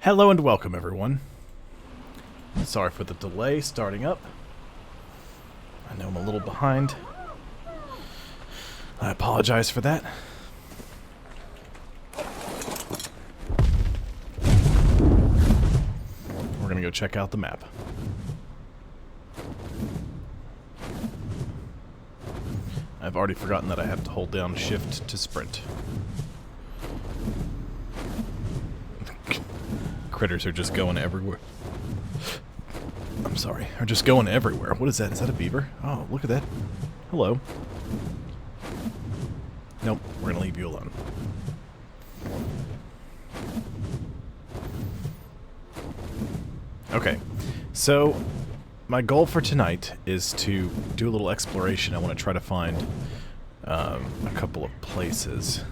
Hello and welcome, everyone. Sorry for the delay starting up. I know I'm a little behind. I apologize for that. We're gonna go check out the map. I've already forgotten that I have to hold down shift to sprint. Critters are just going everywhere. I'm sorry, are just going everywhere. What is that? Is that a beaver? Oh, look at that. Hello. Nope, we're gonna leave you alone. Okay, so my goal for tonight is to do a little exploration. I want to try to find a couple of places.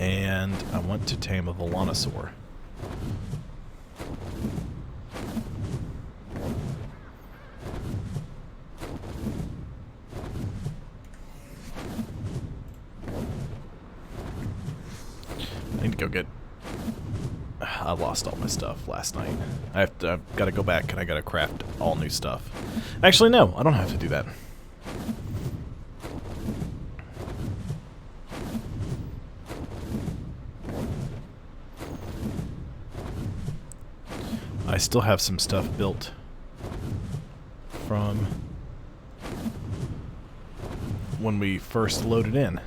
And I want to tame a Velonasaur. I need to go get... I lost all my stuff last night. I've got to go back and I got to craft all new stuff. Actually, no, I don't have to do that. I still have some stuff built from when we first loaded in.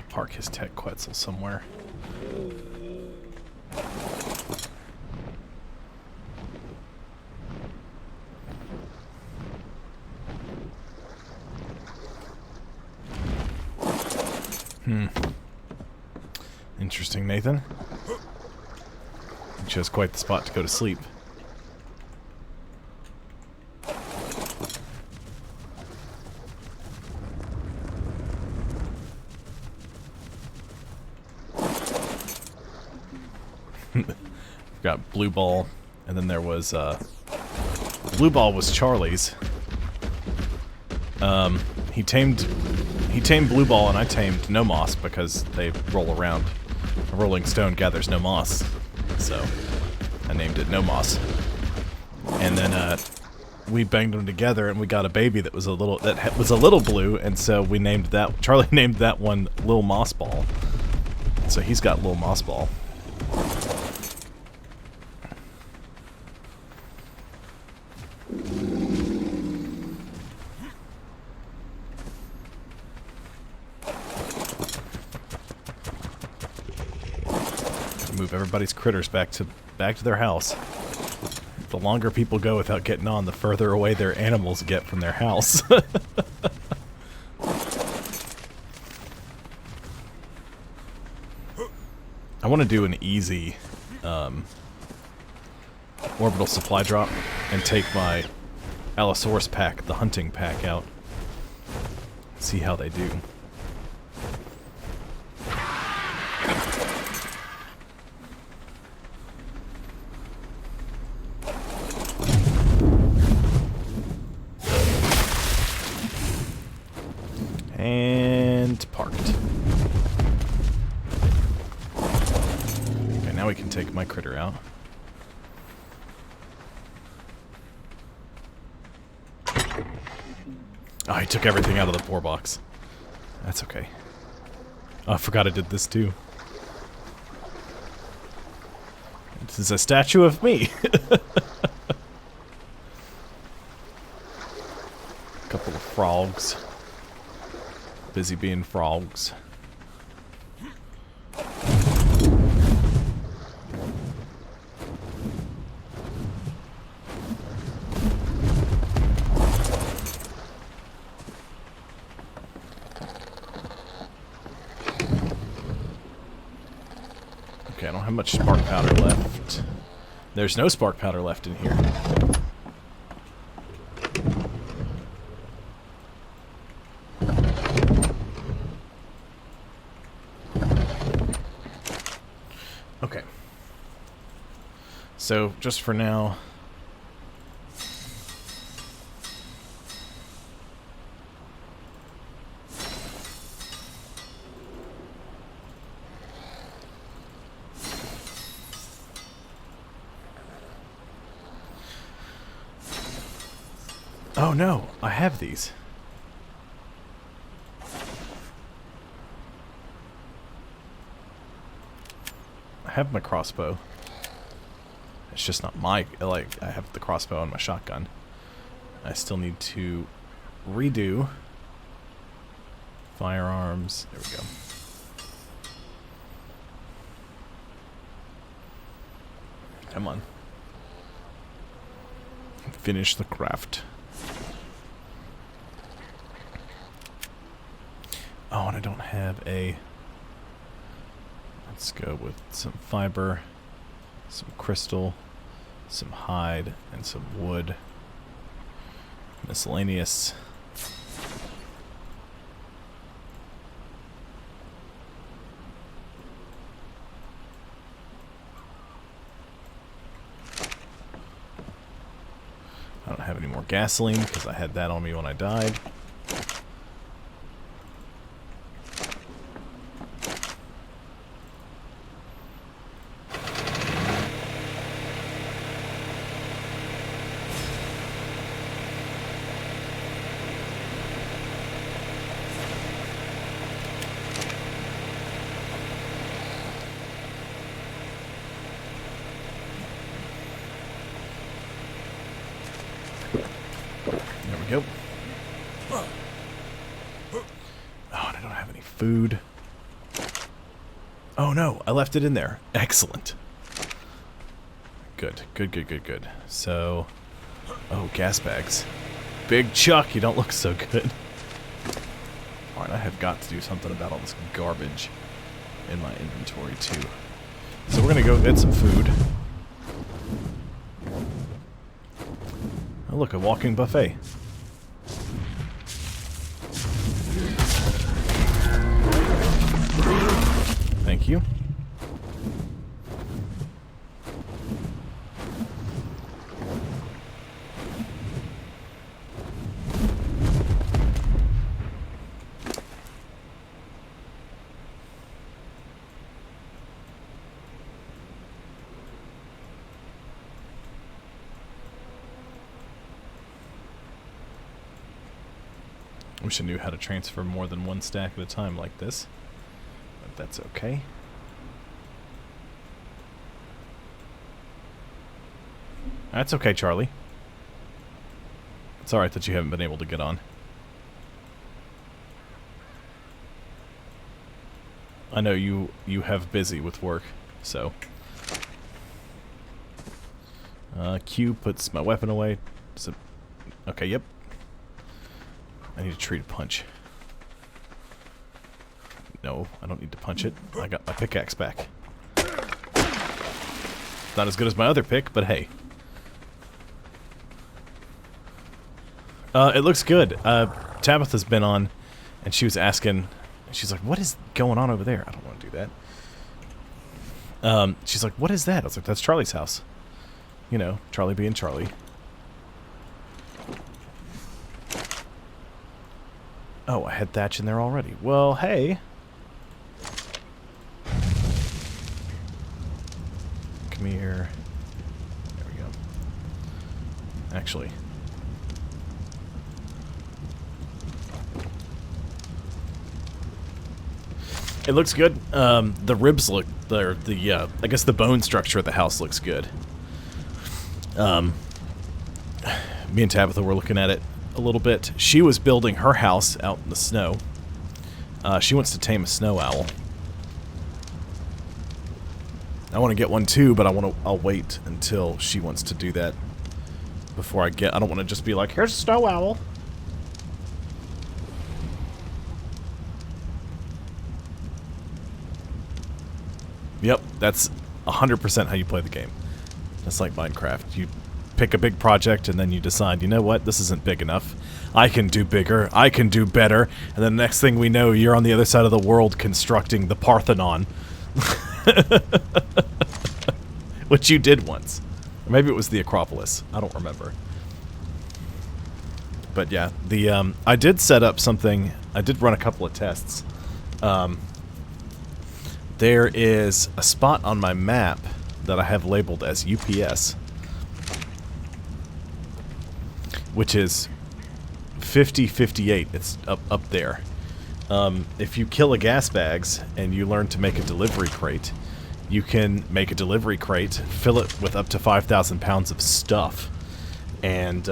Park his tech Quetzal somewhere. Interesting, Nathan. You chose quite the spot to go to sleep. Got Blue Ball, and then there was Blue Ball was Charlie's. He tamed Blue Ball, and I tamed No Moss because they roll around. A rolling stone gathers no moss, so I named it No Moss. And then we banged them together, and we got a baby that was a little blue, and so we named that. Charlie named that one Lil Moss Ball. So he's got Lil Moss Ball. Move everybody's critters back to their house. The longer people go without getting on, the further away their animals get from their house. I want to do an easy orbital supply drop and take my Allosaurus pack, the hunting pack, out. See how they do. And parked. Okay, now we can take my critter out. Oh, he took everything out of the poor box. That's okay. Oh, I forgot I did this too. This is a statue of me. Couple of frogs. Busy being frogs. Okay, I don't have much spark powder left. There's no spark powder left in here. so just for now... Oh no, I have these. I have my crossbow. It's just not my, like, I have the crossbow and my shotgun. I still need to redo firearms. There we go. Come on. Finish the craft. Oh, and I don't have a... Let's go with some fiber, some crystal, some hide, and some wood. Miscellaneous. I don't have any more gasoline because I had that on me when I died. There we go. Oh, and I don't have any food. Oh no, I left it in there. Excellent. Good, good, good, good, good. So, oh, gas bags. Big Chuck, you don't look so good. Alright, I have got to do something about all this garbage in my inventory too. So we're gonna go get some food. Oh look, a walking buffet. Thank you. Wish I knew how to transfer more than one stack at a time like this, but that's okay. That's okay, Charlie. It's alright that you haven't been able to get on. I know you have busy with work, so. Q puts my weapon away. So, okay, yep. I need to treat a punch. No, I don't need to punch it. I got my pickaxe back. Not as good as my other pick, but hey. It looks good. Tabitha's been on, and she was asking, she's like, what is going on over there? I don't want to do that. She's like, what is that? I was like, that's Charlie's house. You know, Charlie being Charlie. Oh, I had thatch in there already. Well, hey. Come here. There we go. Actually. It looks good. The ribs look, I guess the bone structure of the house looks good. Me and Tabitha were looking at it a little bit. She was building her house out in the snow. She wants to tame a snow owl. I want to get one too, but I'll wait until she wants to do that before I don't want to just be like, here's a snow owl. Yep, that's 100% how you play the game. Just like Minecraft. You pick a big project and then you decide, you know what, this isn't big enough. I can do bigger, I can do better, and then the next thing we know, you're on the other side of the world constructing the Parthenon. Which you did once. Maybe it was the Acropolis. I don't remember. But yeah, the I did set up something. I did run a couple of tests. There is a spot on my map that I have labeled as UPS, which is 5058. It's up there. If you kill a gas bags and you learn to make a delivery crate, you can make a delivery crate, fill it with up to 5,000 pounds of stuff, and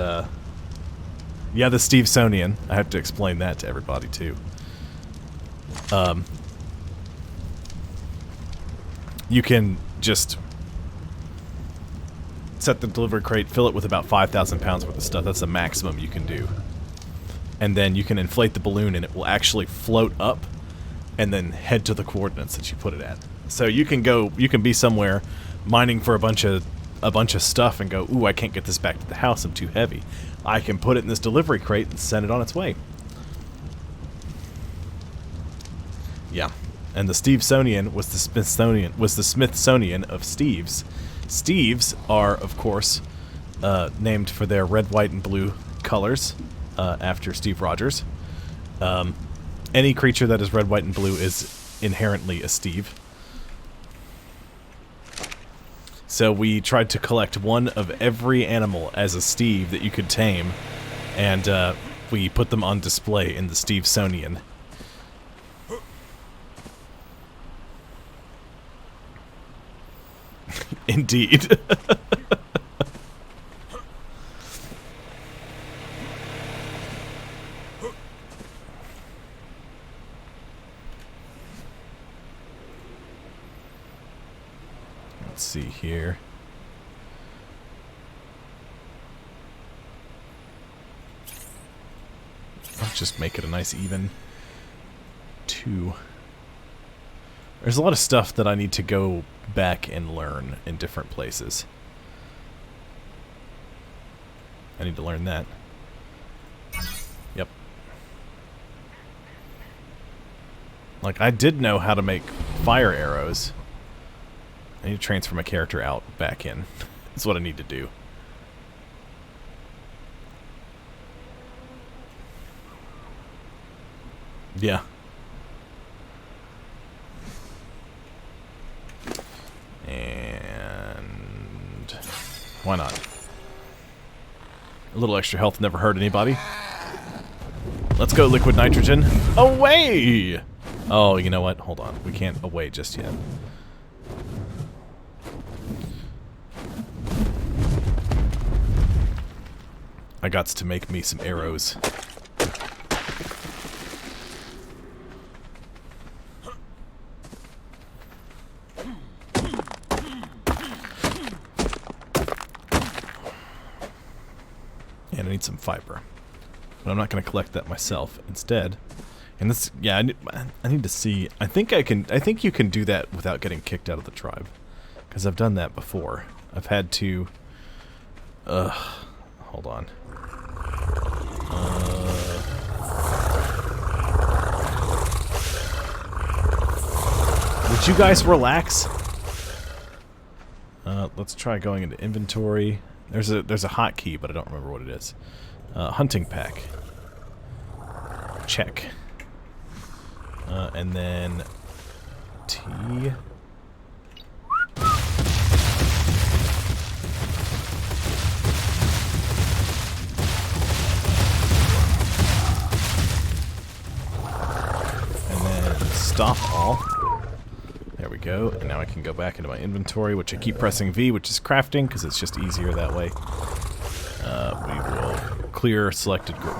yeah, the Stevesonian. I have to explain that to everybody too. You can just set the delivery crate, fill it with about 5,000 pounds worth of stuff. That's the maximum you can do. And then you can inflate the balloon and it will actually float up and then head to the coordinates that you put it at. So you can go, you can be somewhere mining for a bunch of stuff and go, ooh, I can't get this back to the house, I'm too heavy. I can put it in this delivery crate and send it on its way. Yeah. And the Stevesonian was the Smithsonian of Steves. Steves are, of course, named for their red, white, and blue colors, after Steve Rogers. Any creature that is red, white, and blue is inherently a Steve. So we tried to collect one of every animal as a Steve that you could tame, and we put them on display in the Stevesonian. Indeed. Let's see here. I'll just make it a nice even 2. There's a lot of stuff that I need to go back and learn in different places. I need to learn that. Yep. Like, I did know how to make fire arrows. I need to transfer my character out back in. That's what I need to do. Yeah. And why not? A little extra health never hurt anybody. Let's go, liquid nitrogen. Away! Oh, you know what? Hold on. We can't away just yet. I gots to make me some arrows. And I need some fiber. But I'm not going to collect that myself. Instead, and this, yeah, I need to see. I think you can do that without getting kicked out of the tribe. Because I've done that before. I've had to, hold on. Would you guys relax? Let's try going into inventory. There's a hotkey, but I don't remember what it is. Hunting pack. Check. And then T. And then stop all. There we go. And now I can go back into my inventory, which I keep pressing V, which is crafting, because it's just easier that way. We will clear selected group.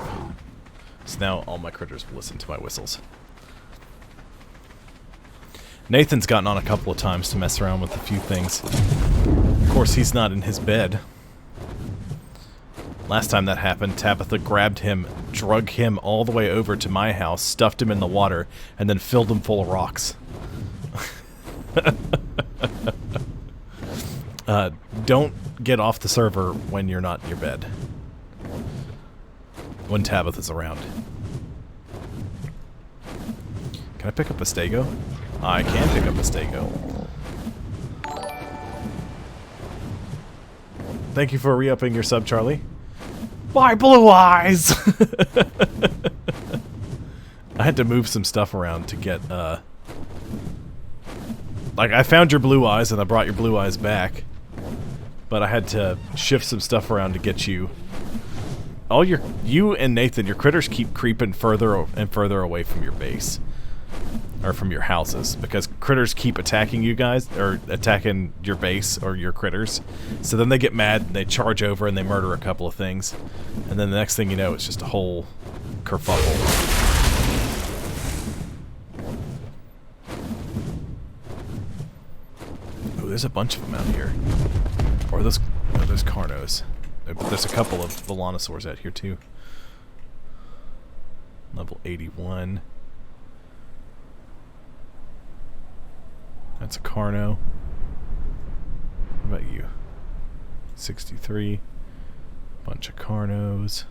So now all my critters will listen to my whistles. Nathan's gotten on a couple of times to mess around with a few things. Of course, he's not in his bed. Last time that happened, Tabitha grabbed him, drug him all the way over to my house, stuffed him in the water, and then filled him full of rocks. Don't get off the server when you're not in your bed. When Tabitha's around. Can I pick up a stego? I can pick up a stego. Thank you for re-upping your sub, Charlie. Why, Blue Eyes? I had to move some stuff around to get, like, I found your Blue Eyes and I brought your Blue Eyes back. But I had to shift some stuff around to get you. You and Nathan, your critters keep creeping further and further away from your base. Or from your houses. Because critters keep attacking you guys, or attacking your base, or your critters. So then they get mad, and they charge over, and they murder a couple of things. And then the next thing you know, it's just a whole kerfuffle. Oh, there's a bunch of them out here. Or those Carnos. There's a couple of Velonasaurs out here too. Level 81. That's a Carno. What about you? 63. Bunch of Carnos.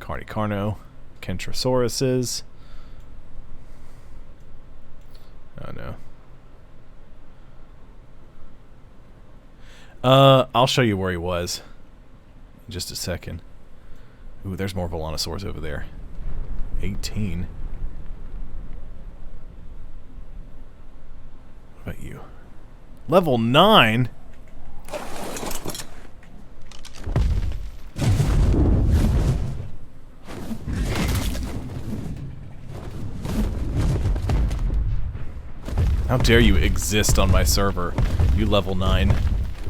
Carno. Kentrosauruses. Oh no. I'll show you where he was in just a second. Ooh, there's more Velonasaurs over there. 18. What about you? Level 9? How dare you exist on my server, you level 9.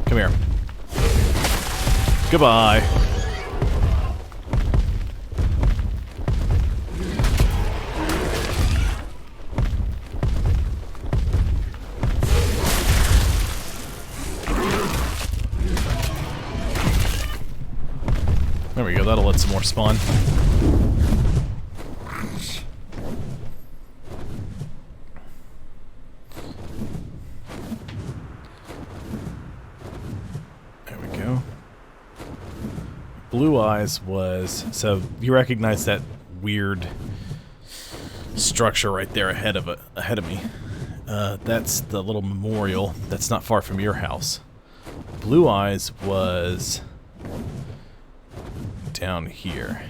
Come here. Goodbye. There we go, that'll let some more spawn. Blue Eyes was... So, you recognize that weird structure right there ahead of me. That's the little memorial that's not far from your house. Blue Eyes was... down here.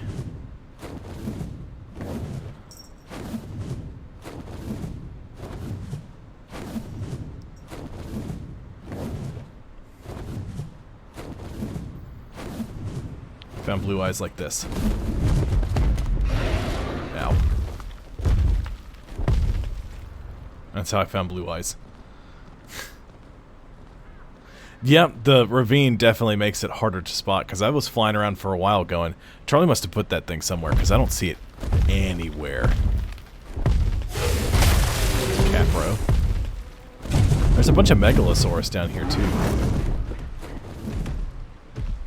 Found Blue Eyes like this. Ow. That's how I found Blue Eyes. Yep, the ravine definitely makes it harder to spot, because I was flying around for a while going, Charlie must have put that thing somewhere, because I don't see it anywhere. Capro. There's a bunch of Megalosaurus down here, too.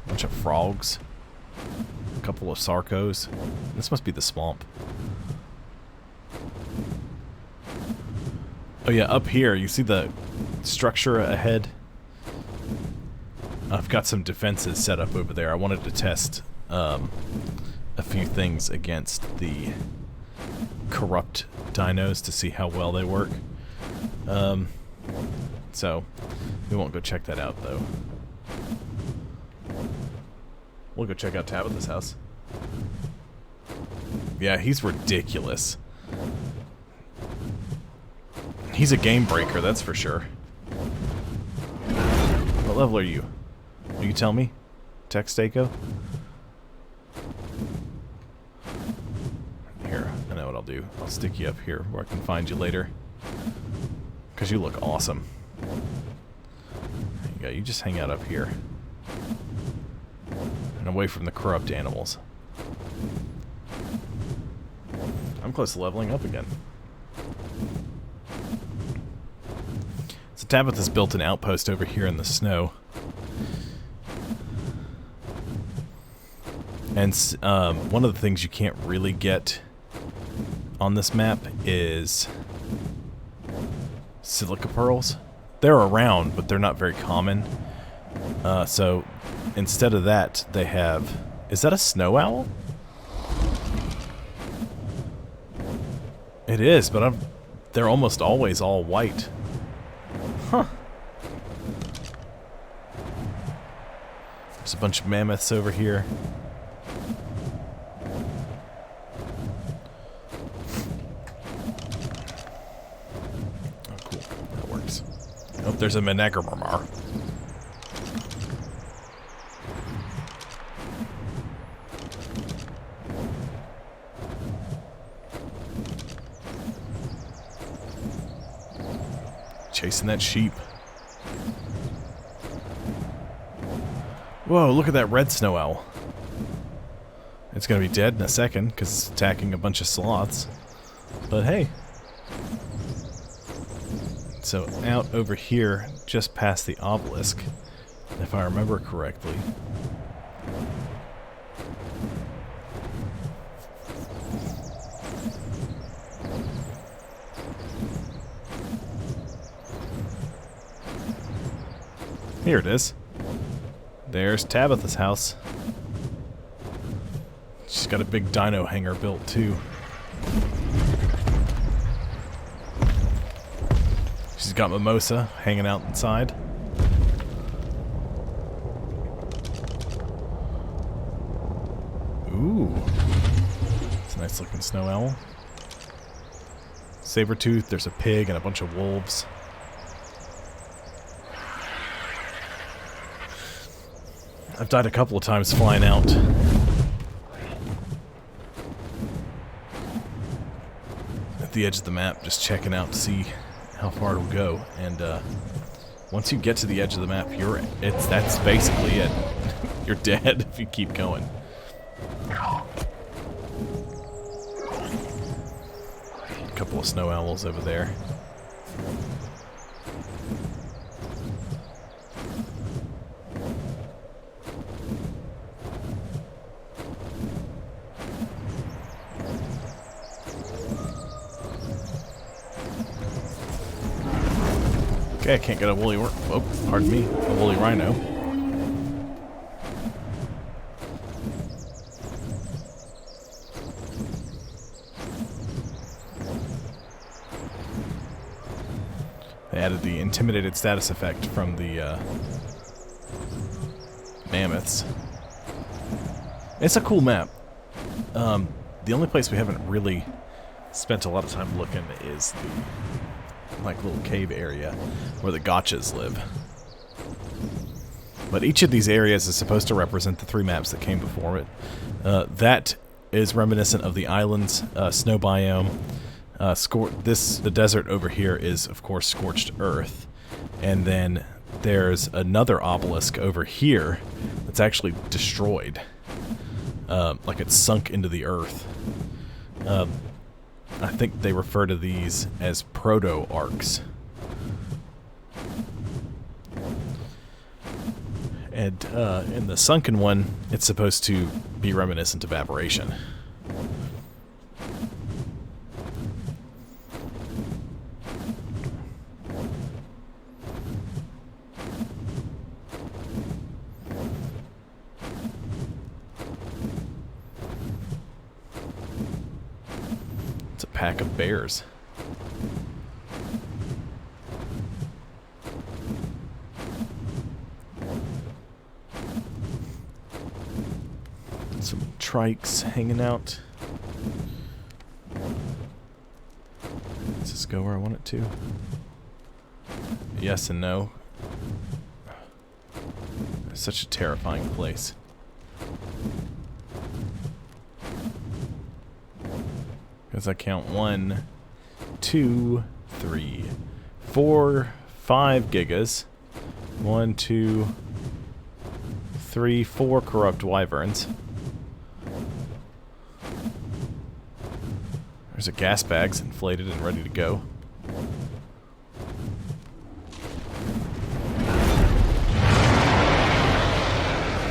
A bunch of frogs. A couple of Sarcos. This must be the swamp. Oh yeah, up here, you see the structure ahead? I've got some defenses set up over there. I wanted to test a few things against the corrupt dinos to see how well they work. So, we won't go check that out, though. We'll go check out Tabitha's house. Yeah, he's ridiculous. He's a game breaker, that's for sure. What level are you? Will you tell me? Textaco? Here, I know what I'll do. I'll stick you up here where I can find you later. Because you look awesome. There you go, you just hang out up here. And away from the corrupt animals. I'm close to leveling up again. So Tabitha's built an outpost over here in the snow. And one of the things you can't really get on this map is silica pearls. They're around, but they're not very common. So instead of that, they have... Is that a snow owl? It is, but they're almost always all white. Huh. There's a bunch of mammoths over here. Oh, cool. That works. Oh, there's a Menagermar. Chasing that sheep. Whoa, look at that red snow owl. It's gonna be dead in a second because it's attacking a bunch of sloths. But hey. So out over here, just past the obelisk, if I remember correctly. Here it is. There's Tabitha's house. She's got a big dino hangar built too. She's got Mimosa hanging out inside. Ooh. It's a nice looking snow owl. Sabertooth, there's a pig and a bunch of wolves. I've died a couple of times flying out. At the edge of the map, just checking out to see how far it'll go. And once you get to the edge of the map, that's basically it. You're dead if you keep going. A couple of snow owls over there. Okay, I can't get a woolly pardon me, a woolly rhino. They added the intimidated status effect from the mammoths. It's a cool map. The only place we haven't really spent a lot of time looking is the little cave area where the gotchas live. But each of these areas is supposed to represent the 3 maps that came before it. That is reminiscent of the islands, snow biome. The desert over here is, of course, scorched earth. And then there's another obelisk over here that's actually destroyed. Like it's sunk into the earth. I think they refer to these as proto-arcs. And in the sunken one, it's supposed to be reminiscent of aberration. Pack of bears. Some trikes hanging out. Does this go where I want it to? Yes and no. It's such a terrifying place. Because I count 1, 2, 3, 4, 5 gigas. 1, 2, 3, 4 corrupt wyverns. There's a gas bag's inflated and ready to go.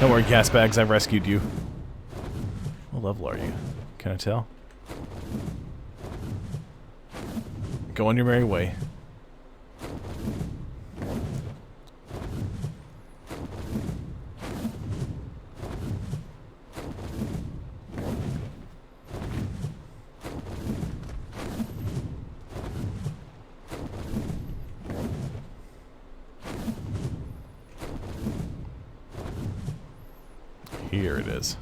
Don't worry, gas bags, I rescued you. What level are you? Can I tell? Go on your merry way. Here it is.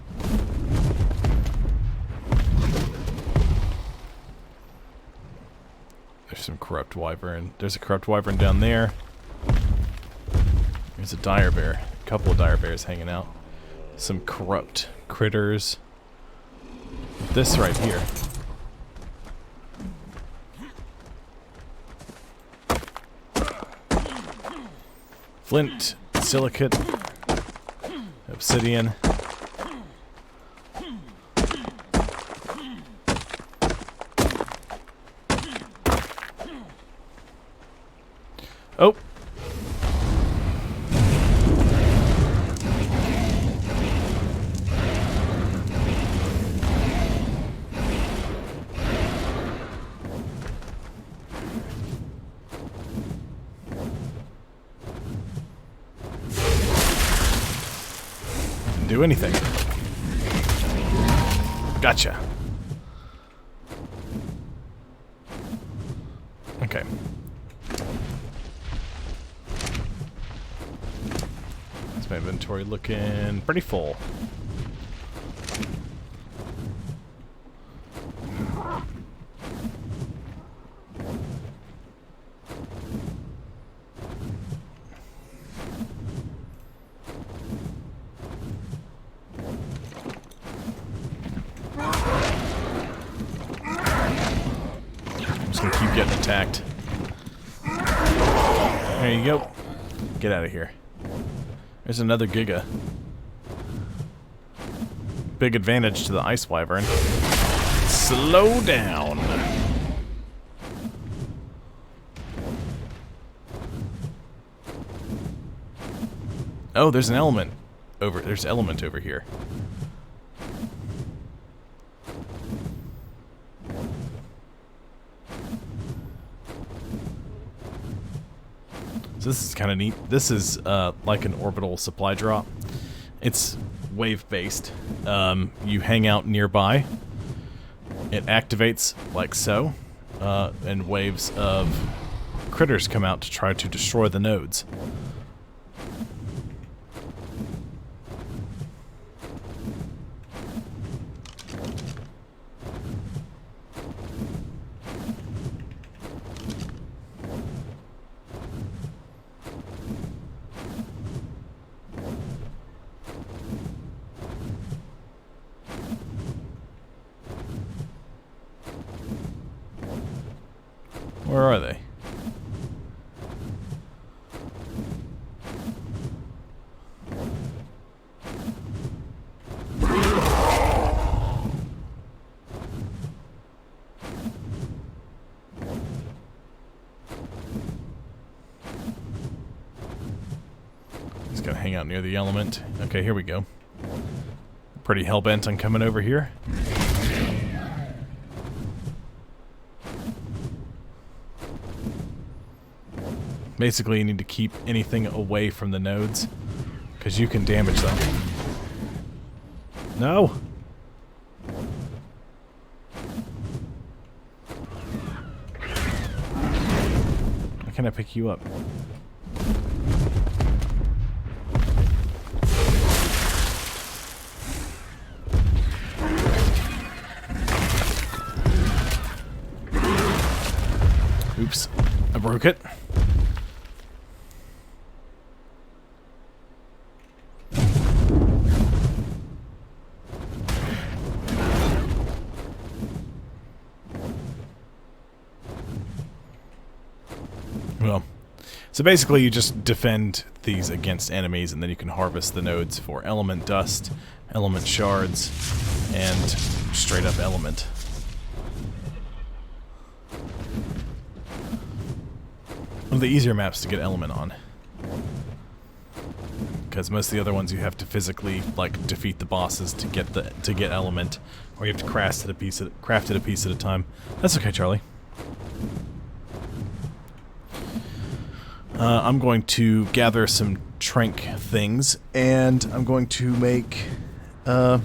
There's some corrupt wyvern. There's a corrupt wyvern down there. There's a dire bear. A couple of dire bears hanging out. Some corrupt critters. This right here. Flint, silicate, obsidian. Oh! Didn't do anything. Gotcha. Okay. My inventory looking pretty full. I'm just gonna keep getting attacked. There you go. Get out of here. There's another Giga. Big advantage to the Ice Wyvern. Slow down. Oh, there's an element over. There's element over here. So this is kind of neat. This is like an orbital supply drop. It's wave-based. You hang out nearby. It activates like so, and waves of critters come out to try to destroy the nodes. Where are they? Just gotta hang out near the element. Okay, here we go. Pretty hell-bent on coming over here. Basically, you need to keep anything away from the nodes, because you can damage them. No! How can I pick you up? Oops, I broke it. Well, so basically you just defend these against enemies, and then you can harvest the nodes for element dust, element shards, and straight up element. One of the easier maps to get element on, because most of the other ones you have to physically like defeat the bosses to get element, or you have to craft it a piece at a time. That's okay, Charlie. I'm going to gather some trank things, and I'm going to make some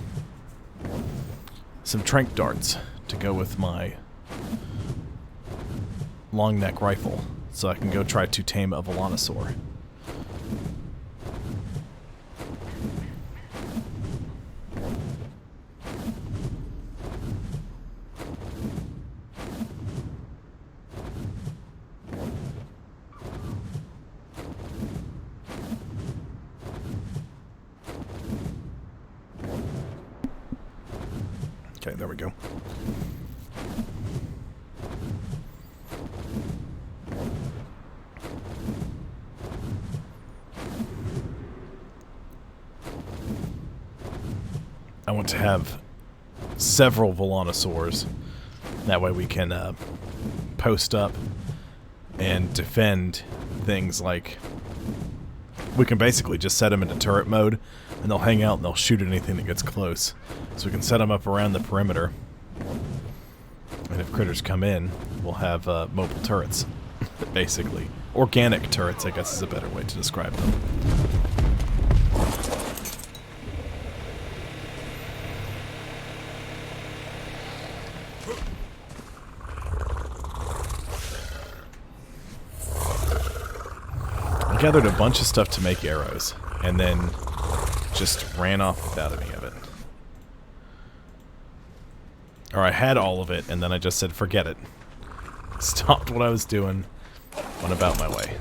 trank darts to go with my long neck rifle, so I can go try to tame a Velonasaur. Okay, there we go. I want to have several Velonasaurs. That way we can post up and defend things like... We can basically just set them into turret mode, and they'll hang out and they'll shoot at anything that gets close. So we can set them up around the perimeter. And if critters come in, we'll have mobile turrets, basically. Organic turrets, I guess is a better way to describe them. I gathered a bunch of stuff to make arrows, and then just ran off without any of it. Or I had all of it, and then I just said, forget it. Stopped what I was doing, went about my way.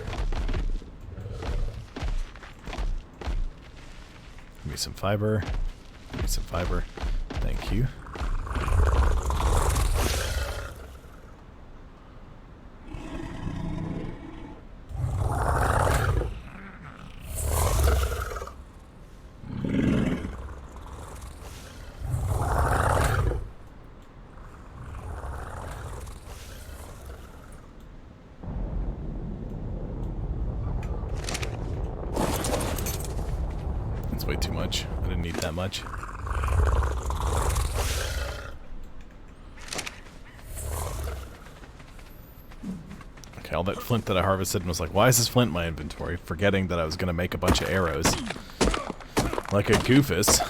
Give me some fiber. Give me some fiber. Thank you. Way too much. I didn't need that much. Okay, all that flint that I harvested and was like, why is this flint in my inventory? Forgetting that I was going to make a bunch of arrows. Like a goofus.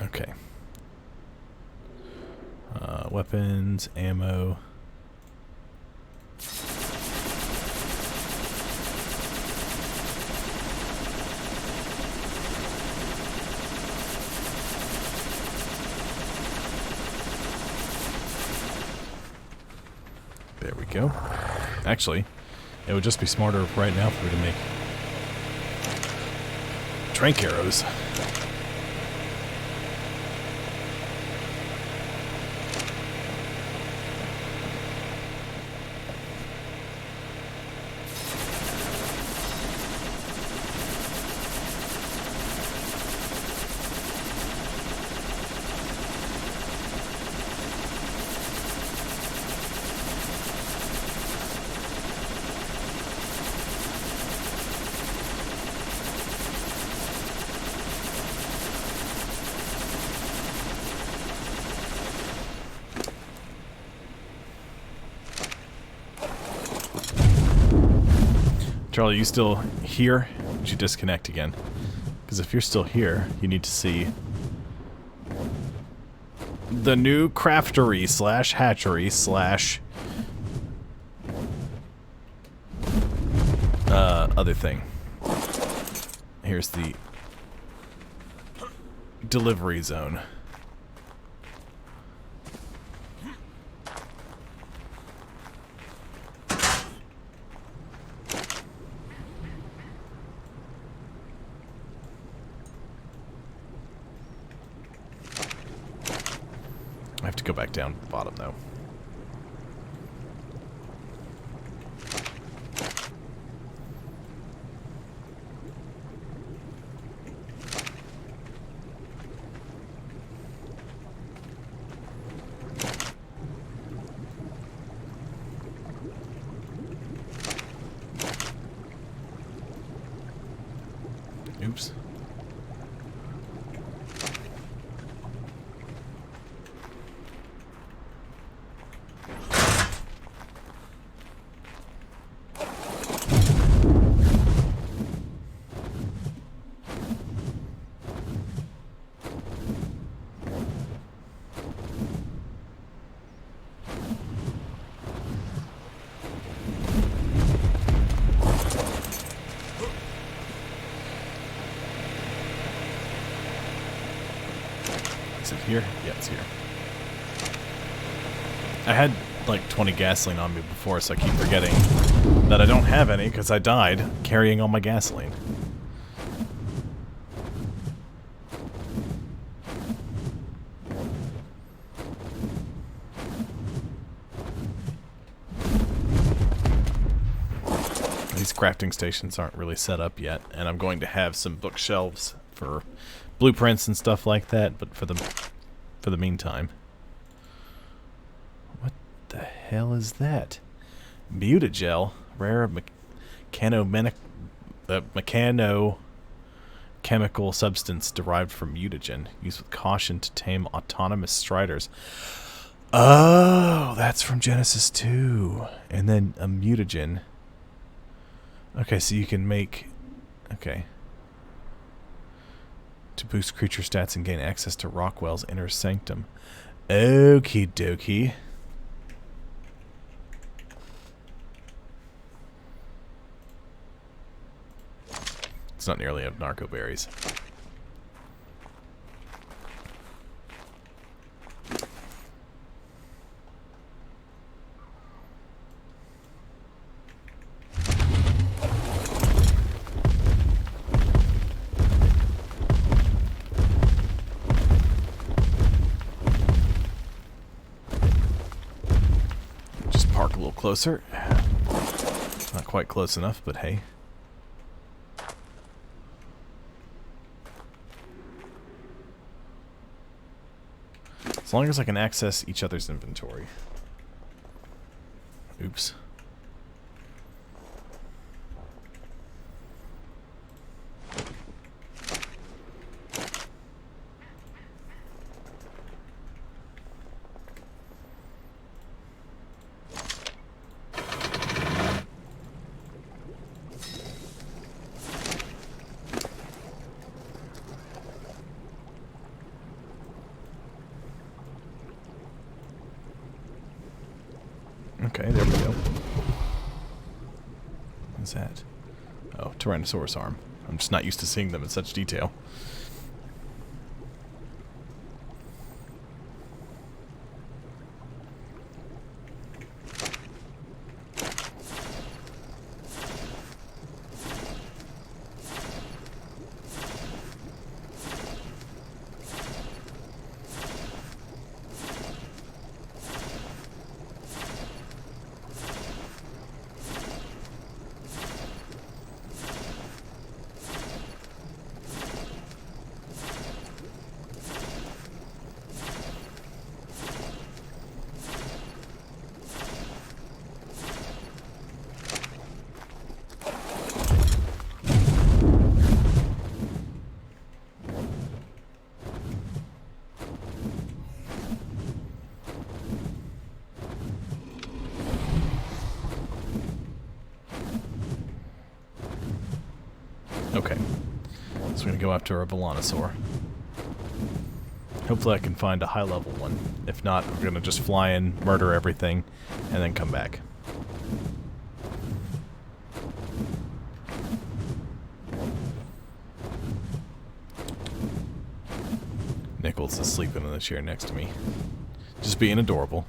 Okay. Weapons, ammo. There we go. Actually, it would just be smarter right now for me to make trank arrows. Charlie, you still here? Did you disconnect again? Because if you're still here, you need to see the new craftery slash hatchery slash other thing. Here's the delivery zone. I have to go back down to the bottom, though. Oops. Is it here? Yeah, it's here. I had like 20 gasoline on me before, so I keep forgetting that I don't have any because I died carrying all my gasoline. These crafting stations aren't really set up yet, and I'm going to have some bookshelves for blueprints and stuff like that, but for the meantime. What the hell is that? Mutagel, rare mechanochemical substance derived from mutagen, used with caution to tame autonomous striders. Oh, that's from Genesis 2. And then a mutagen. Okay, so you can make... Okay. To boost creature stats and gain access to Rockwell's inner sanctum. Okie dokie. It's not nearly enough narco berries. Just park a little closer. Not quite close enough, but hey. As long as I can access each other's inventory. Oops. Okay, there we go. What's that? Oh, Tyrannosaurus arm. I'm just not used to seeing them in such detail. Okay, so we're going to go after a Velonasaur. Hopefully I can find a high-level one. If not, we're going to just fly in, murder everything, and then come back. Nichols is sleeping in the chair next to me. Just being adorable.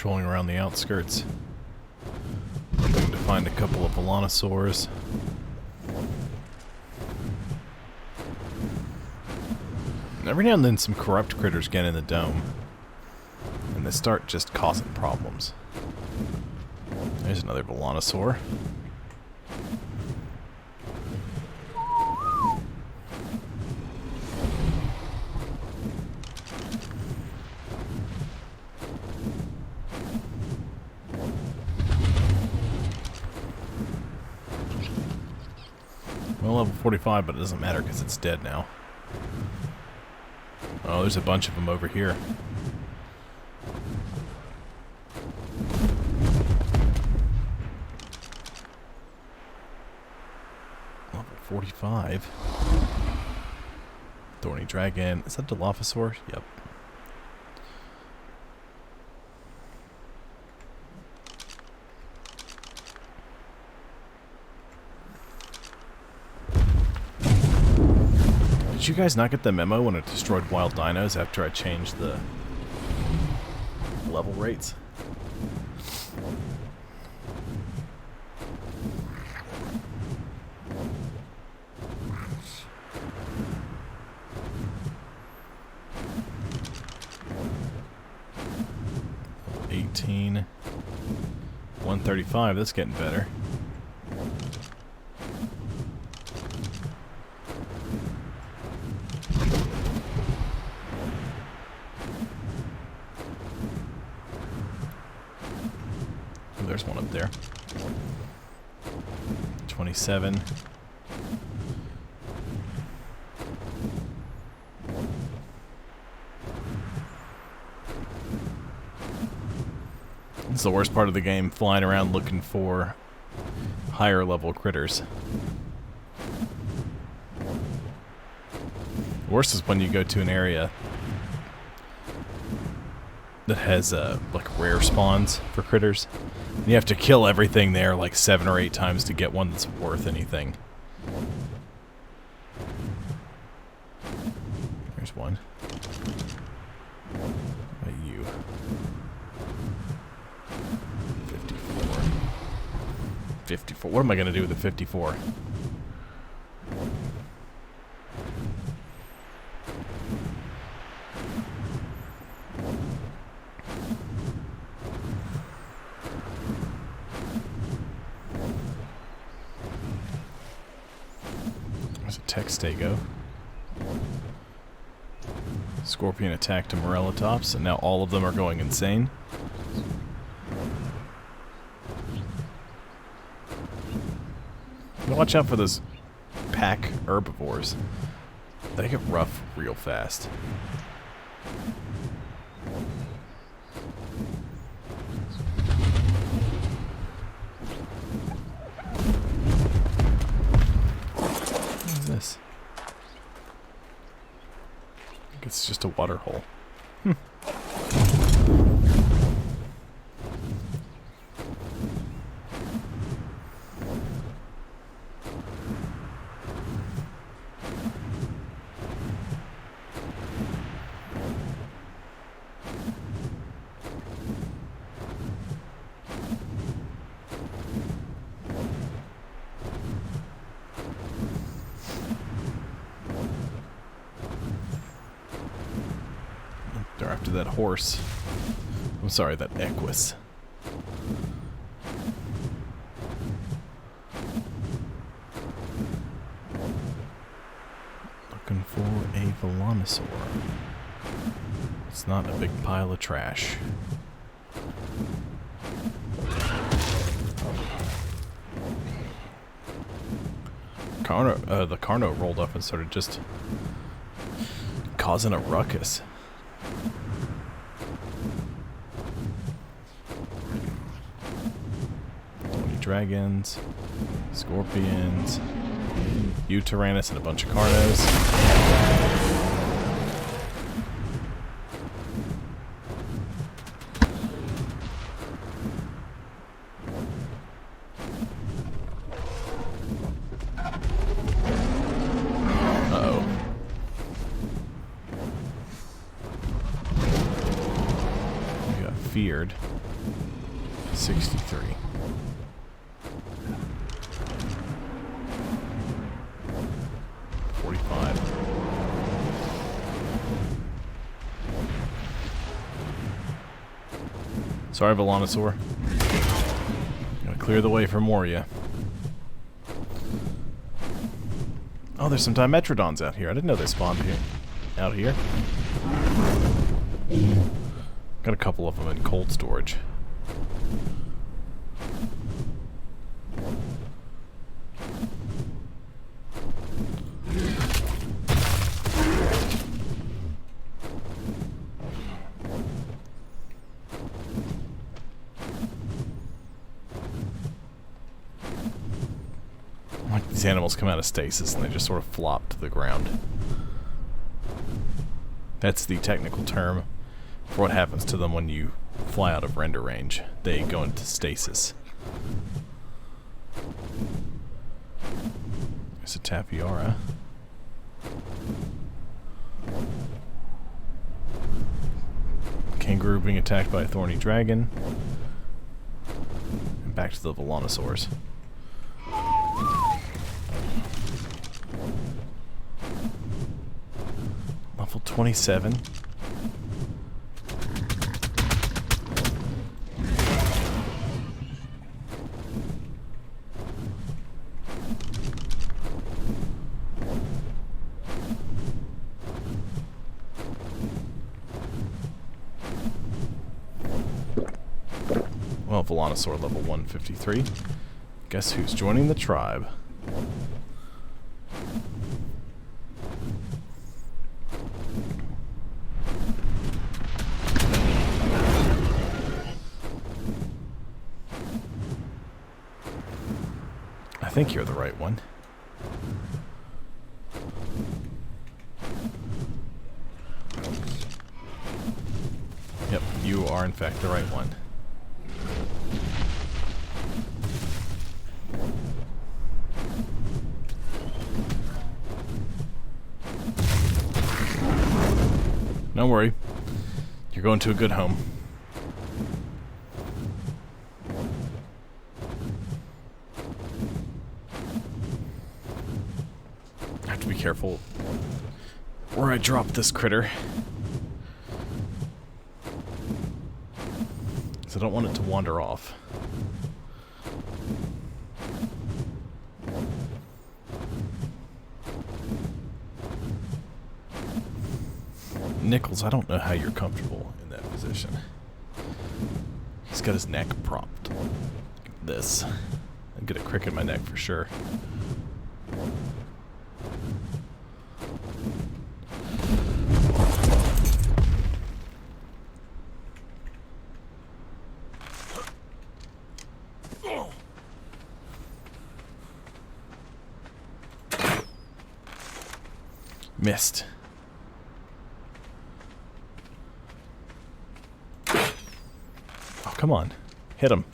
patrolling around the outskirts. Hoping to find a couple of Velonasaurs. Every now and then some corrupt critters get in the dome. And they start just causing problems. There's another Velonasaur. Well, level 45, but it doesn't matter because it's dead now. Oh, there's a bunch of them over here. Level 45. Thorny Dragon. Is that Dilophosaur? Yep. Did you guys not get the memo when it destroyed wild dinos after I changed the level rates? Level 18. 135, that's getting better. There's one up there. 27. It's the worst part of the game, flying around looking for higher level critters. Worst is when you go to an area that has like rare spawns for critters. And you have to kill everything there like 7 or 8 times to get one that's worth anything. There's one. What about you? 54. 54. What am I going to do with the 54? There's a Textago. Scorpion attacked a Morellatops, and now all of them are going insane. Watch out for those pack herbivores. They get rough real fast. What is this? I think it's just a water hole. They're after that horse. I'm sorry, that equus. Looking for a Velonasaur. It's not a big pile of trash. The Carno rolled up and started just causing a ruckus. Dragons, scorpions, Tyrannus, and a bunch of Carnos. Uh-oh. We got feared. 63. Sorry, Velonasaur. Gotta clear the way for more of you. Oh, there's some Dimetrodons out here. I didn't know they spawned here. Out here. Got a couple of them in cold storage. Like these animals come out of stasis and they just sort of flop to the ground. That's the technical term for what happens to them when you fly out of render range. They go into stasis. There's a Tapiara. Kangaroo being attacked by a thorny dragon. And back to the Velonasaurs. Level 27. Well, Velonasaur level 153. Guess who's joining the tribe? I think you're the right one. Yep, you are in fact the right one. Don't worry. You're going to a good home. I have to be careful where I drop this critter, because I don't want it to wander off. Nichols, I don't know how you're comfortable in that position. He's got his neck propped. This. I'd get a crick in my neck for sure. Missed. Oh, come on. Hit him.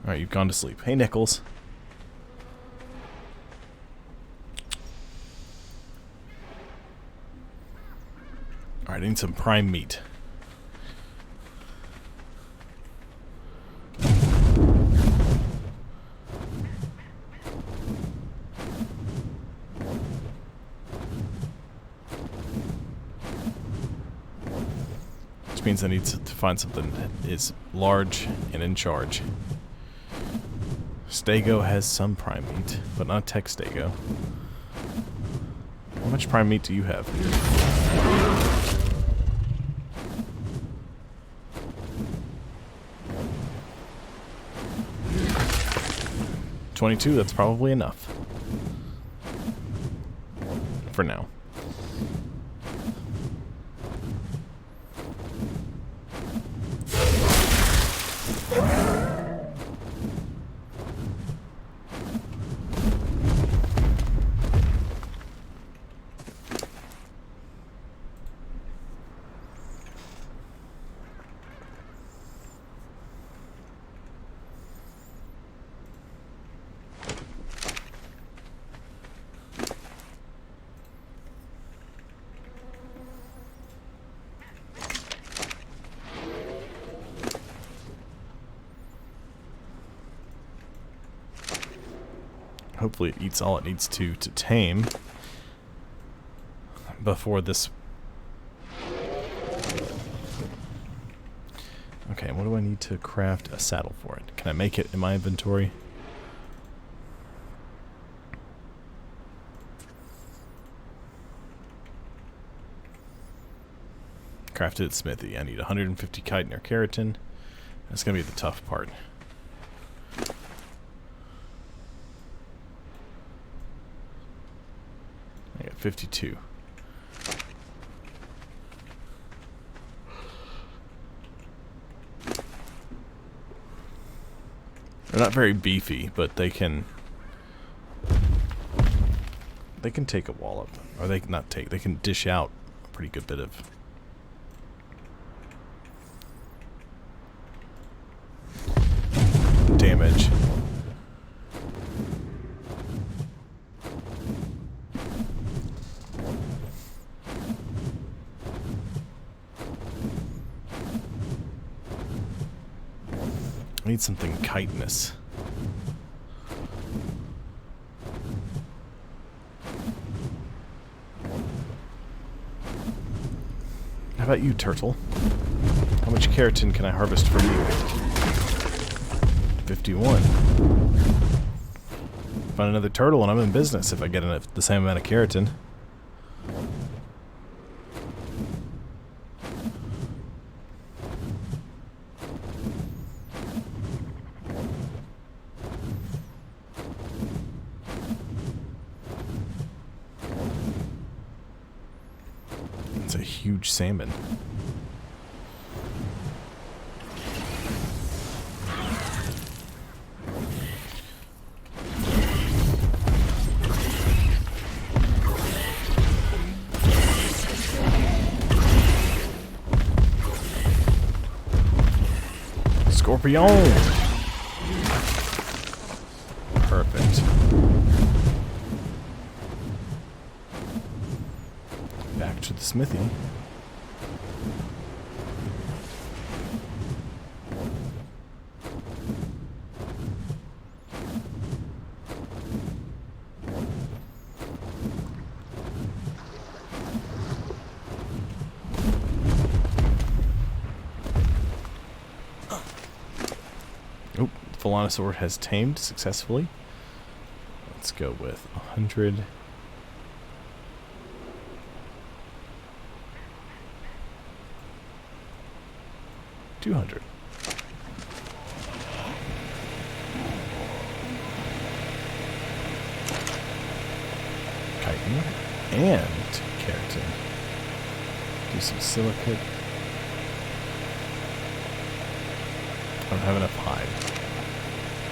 Alright, you've gone to sleep. Hey, Nichols. Alright, I need some prime meat. Means I need to find something that is large and in charge. Stego has some prime meat, but not Tech Stego. How much prime meat do you have? 22, that's probably enough. For now. hopefully it eats all it needs to tame before this. Okay, what do I need to craft a saddle for it? Can I make it in my inventory? Crafted at Smithy. I need 150 chitin or keratin. That's going to be the tough part. I got 52. They're not very beefy, but they can take a wallop. Or they can dish out a pretty good bit of damage. I need something chitinous. How about you, turtle? How much keratin can I harvest from you? 51. Find another turtle and I'm in business if I get the same amount of keratin. It's a huge salmon. Scorpion! Perfect. Back to the smithy. Oh, Velonasaur has tamed successfully. Let's go with 100. 200. Chitin and keratin. Do some silicate. I don't have enough hide.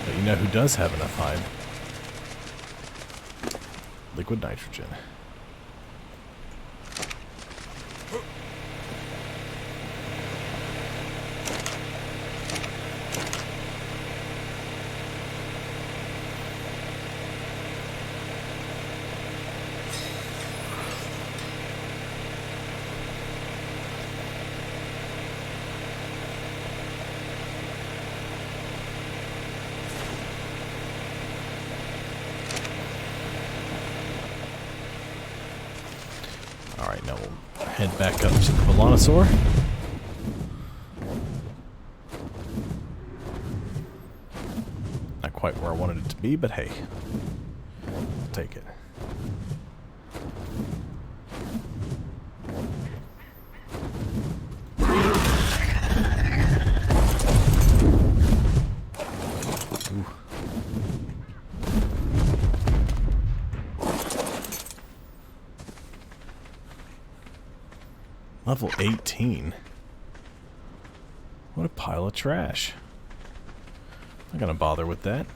But you know who does have enough hide? Liquid nitrogen. Alright, now we'll head back up to the Velonasaur. Not quite where I wanted it to be, but hey, I'll take it. Ooh. Level 18. What a pile of trash. I'm not gonna bother with that.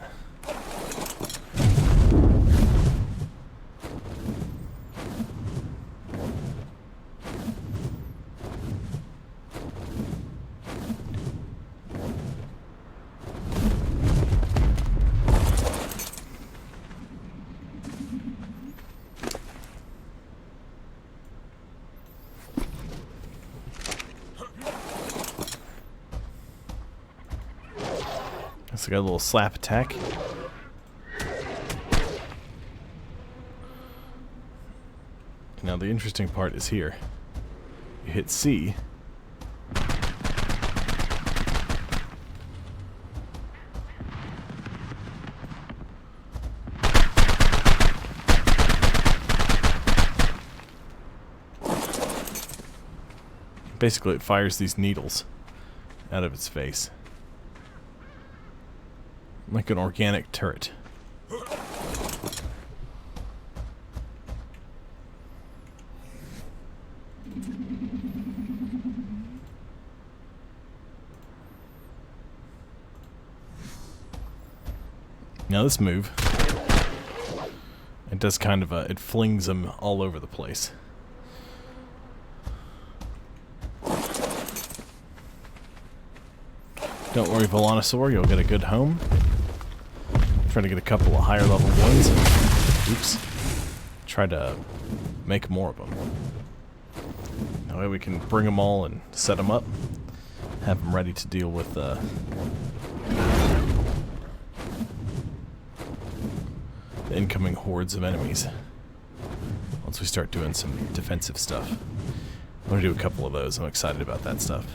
So I got a little slap attack. Now the interesting part is here. You hit C. Basically, it fires these needles out of its face. Like an organic turret. Now this move, it does kind of it flings them all over the place. Don't worry, Velonasaur, you'll get a good home. Try to get a couple of higher level ones. Oops. Try to make more of them. That way we can bring them all and set them up. Have them ready to deal with the incoming hordes of enemies. Once we start doing some defensive stuff. I'm going to do a couple of those. I'm excited about that stuff.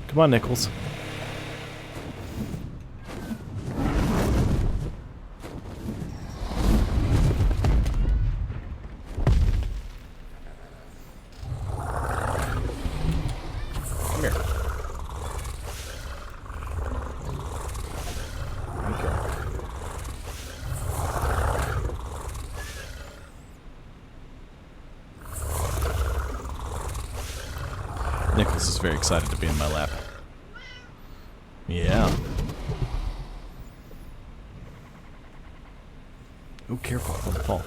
Come on, Nichols. Come here. Okay. Nichols is very excited to be in my lap. Yeah. Oh, careful, don't fall.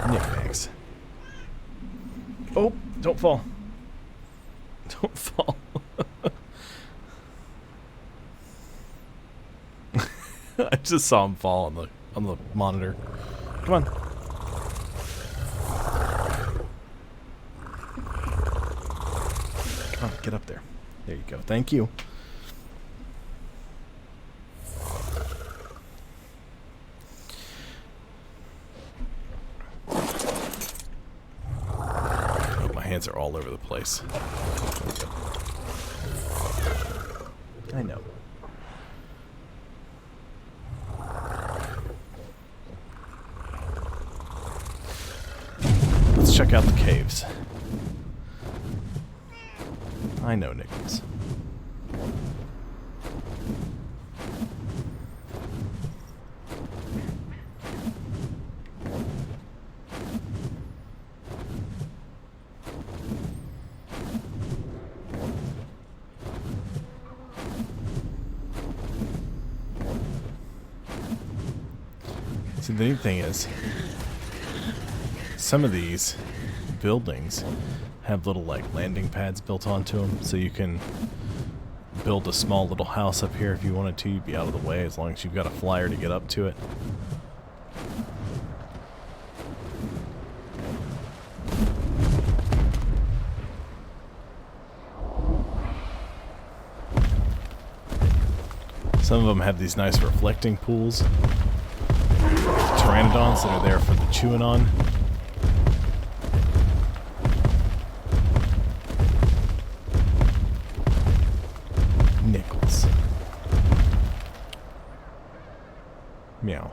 Knickknacks. Oh, don't fall. Don't fall. I just saw him fall on the monitor. Come on. Come on, get up there. There you go. Thank you. Hands are all over the place. I know. Let's check out the caves. I know, Nichols. See, the neat thing is, some of these buildings have little, like, landing pads built onto them, so you can build a small little house up here if you wanted to. You'd be out of the way as long as you've got a flyer to get up to it. Some of them have these nice reflecting pools. Pteranodons that are there for the chewing on. Nichols. Meow.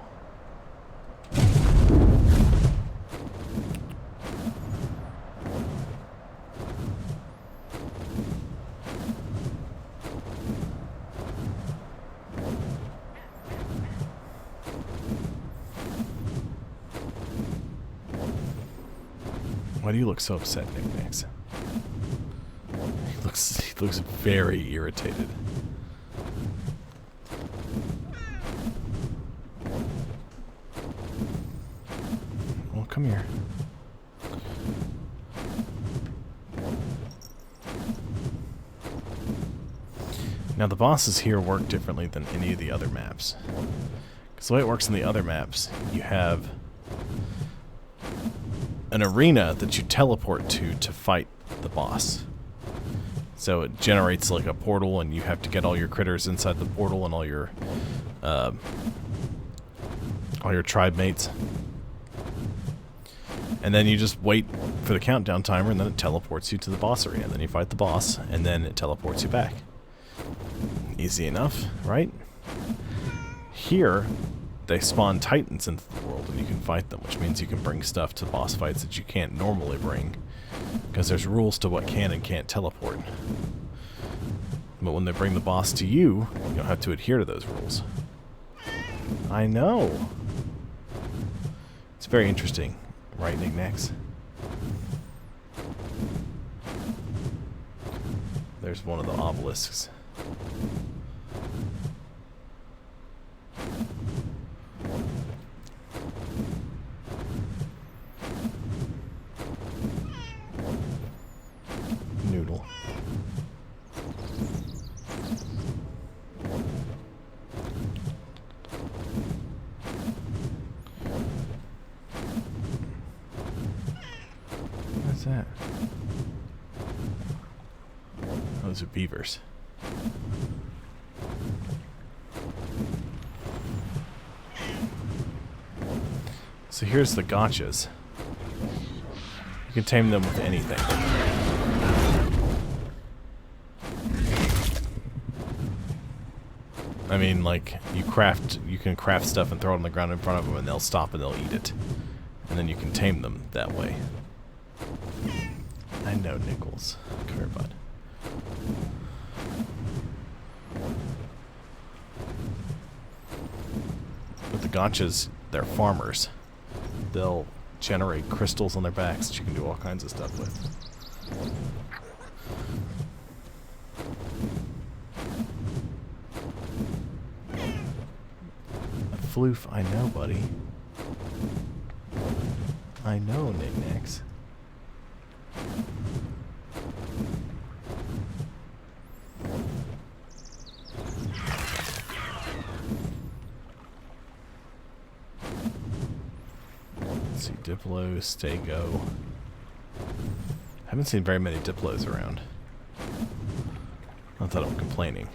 Why do you look so upset, Knickknacks? He looks very irritated. come here. Now the bosses here work differently than any of the other maps. Because the way it works in the other maps, you have an arena that you teleport to fight the boss. So it generates like a portal, and you have to get all your critters inside the portal and all your tribe mates. And then you just wait for the countdown timer, and then it teleports you to the boss arena. Then you fight the boss, and then it teleports you back. Easy enough, right? Here, they spawn titans into the world, and you can fight them, which means you can bring stuff to boss fights that you can't normally bring, because there's rules to what can and can't teleport. But when they bring the boss to you, you don't have to adhere to those rules. I know! It's very interesting, right, knickknacks? There's one of the obelisks. Noodle. What's that? Those are beavers. So here's the gotchas. You can tame them with anything. I mean, like, you can craft stuff and throw it on the ground in front of them, and they'll stop and they'll eat it. And then you can tame them that way. I know, Nichols. Come here, bud. With the gotchas, they're farmers. They'll generate crystals on their backs that you can do all kinds of stuff with. A floof, I know, buddy. I know, knickknacks. Let's see, Diplo, Stego. Haven't seen very many Diplos around. Not that I'm complaining.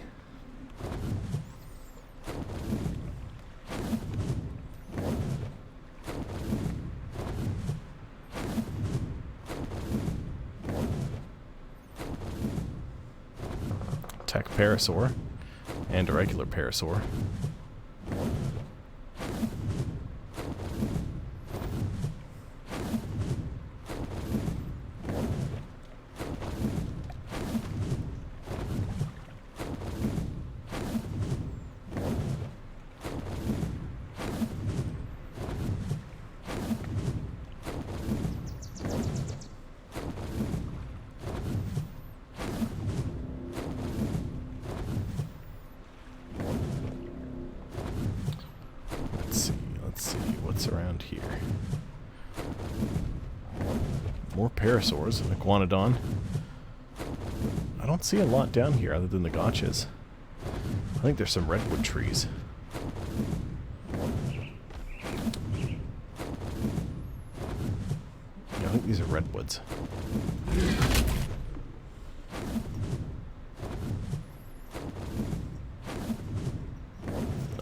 Tech Parasaur and a regular Parasaur. Let's see what's around here. More Parasaurs, an Iguanodon. I don't see a lot down here other than the gotchas. I think there's some redwood trees. Yeah, I think these are redwoods.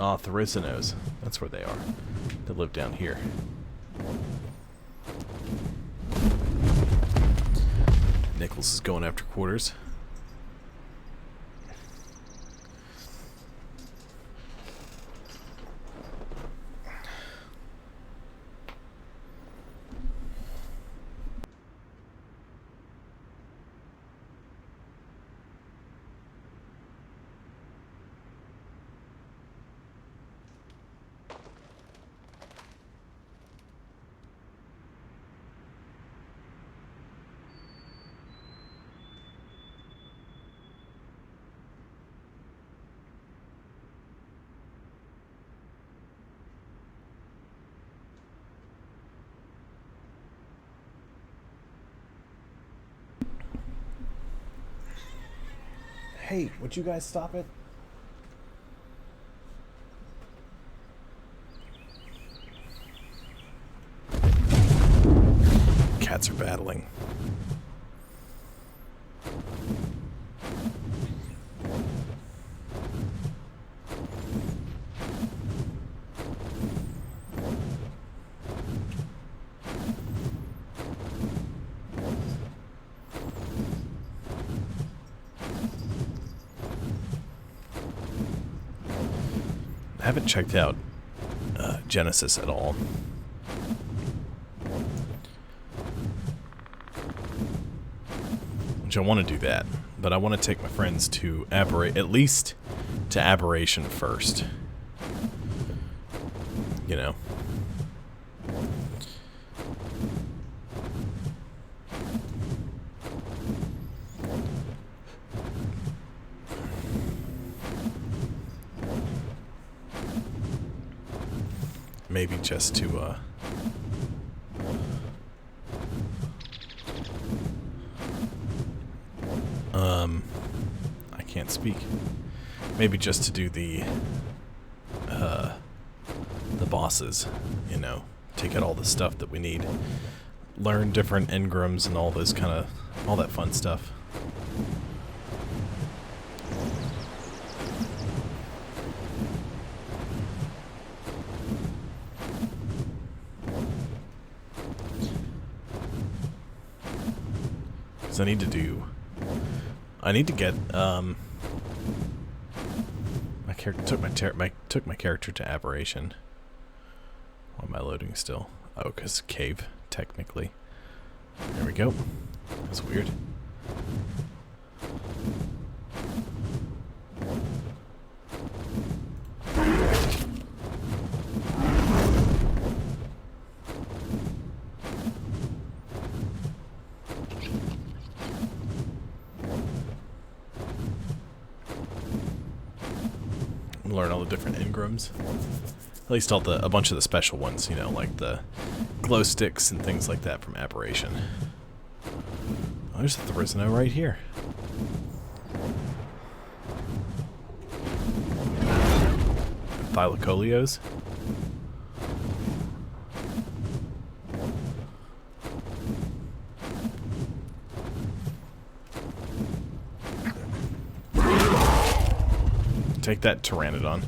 Ah, Therizinos. That's where they are. They live down here. Nichols is going after quarters. Hey, would you guys stop it? Cats are battling. I haven't checked out Genesis at all. Which I want to do that, but I want to take my friends to at least to Aberration first. You know. Maybe just to, I can't speak. Maybe just to do the bosses, you know, to get all the stuff that we need. Learn different engrams and all this kind of, all that fun stuff. Because I need to get, my character, took my character to Aberration. Why am I loading still? Oh, because cave, technically. There we go. That's weird. Learn all the different engrams. At least a bunch of the special ones, you know, like the glow sticks and things like that from Aberration. Oh, there's the Thrisno right here. Thylacolios. Take that, Pteranodon.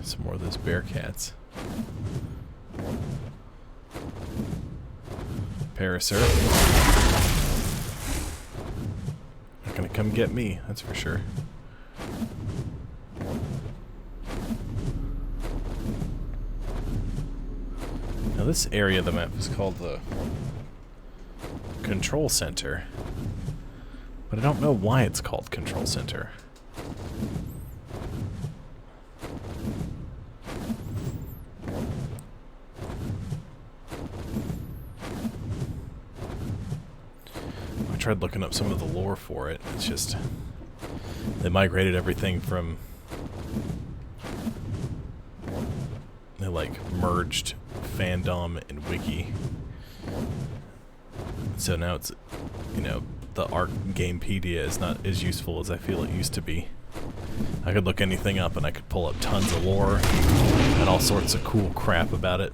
Some more of those bear cats. Parasaur. Not gonna come get me, that's for sure. Now this area of the map is called the Control Center, but I don't know why it's called Control Center. I tried looking up some of the lore for it. It's just they migrated everything from, they like merged fandom and wiki, so now it's, you know, the Arc Gamepedia is not as useful as I feel it used to be. I could look anything up and I could pull up tons of lore and all sorts of cool crap about it.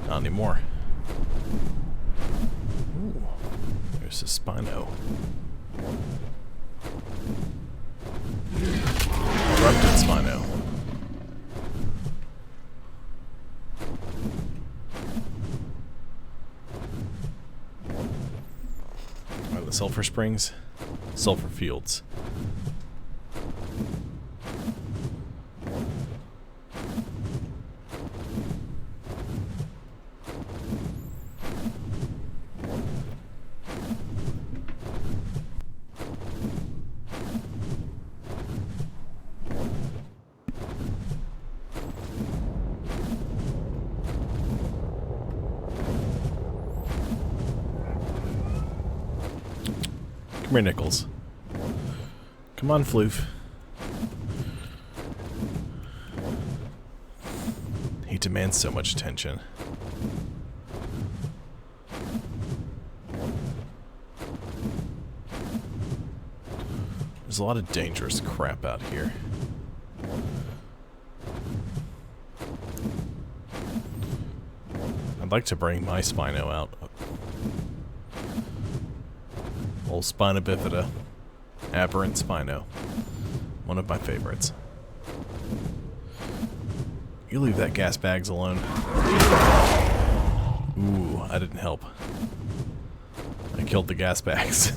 Not anymore. Ooh, there's a Spino. Erupted Spino. The Sulphur Springs, Sulphur Fields. Come here, Nichols. Come on, Floof. He demands so much attention. There's a lot of dangerous crap out here. I'd like to bring my Spino out. Old Spina bifida. Aberrant Spino. One of my favorites. You leave that gas bags alone. Ooh, I didn't help. I killed the gas bags.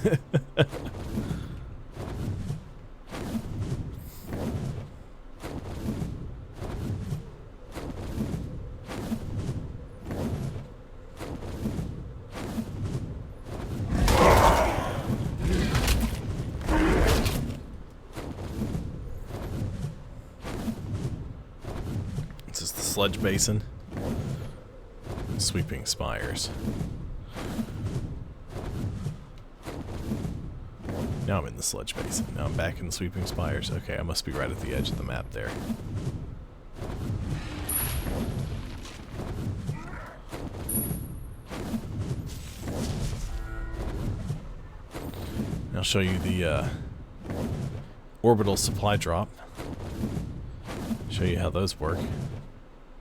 This is the sludge basin. Sweeping spires. Now I'm in the sludge basin. Now I'm back in the sweeping spires. Okay, I must be right at the edge of the map there. I'll show you the Orbital Supply Drop. Show you how those work.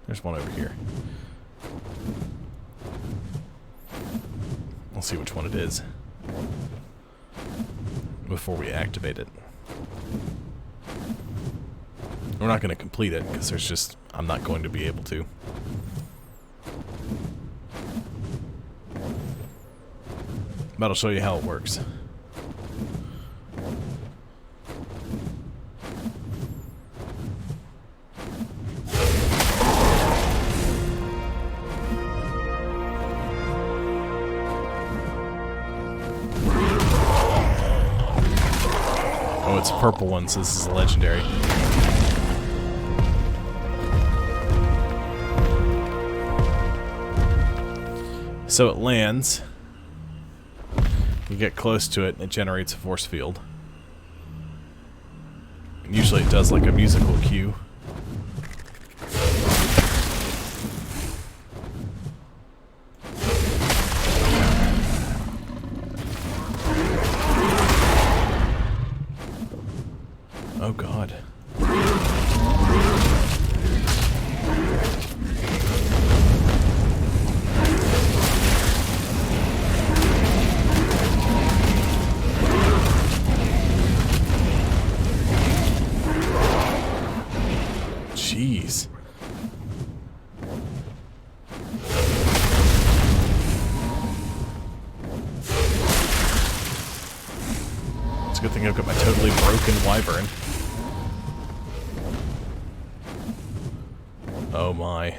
There's one over here. We'll see which one it is before we activate it. We're not going to complete it because there's just, I'm not going to be able to. But I'll show you how it works. Oh, it's a purple one, so this is a legendary. So it lands. You get close to it, and it generates a force field. And usually it does like a musical cue. Oh God. Jeez. It's a good thing I've got my totally broken wyvern. Oh my.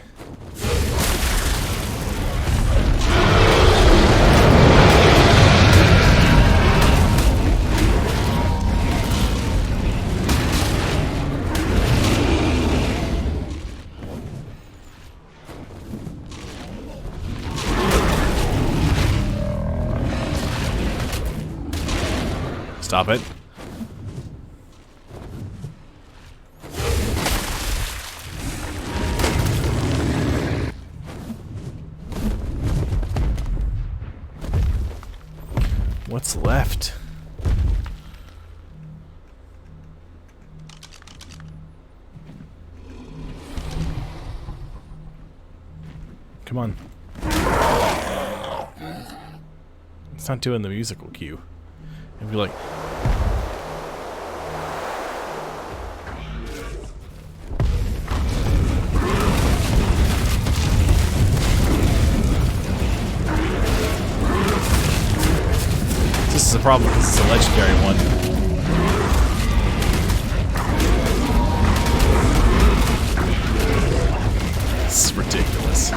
Stop it. What's left? Come on. It's not doing the musical cue. It'd be like... This is a problem because it's a legendary one. This is ridiculous.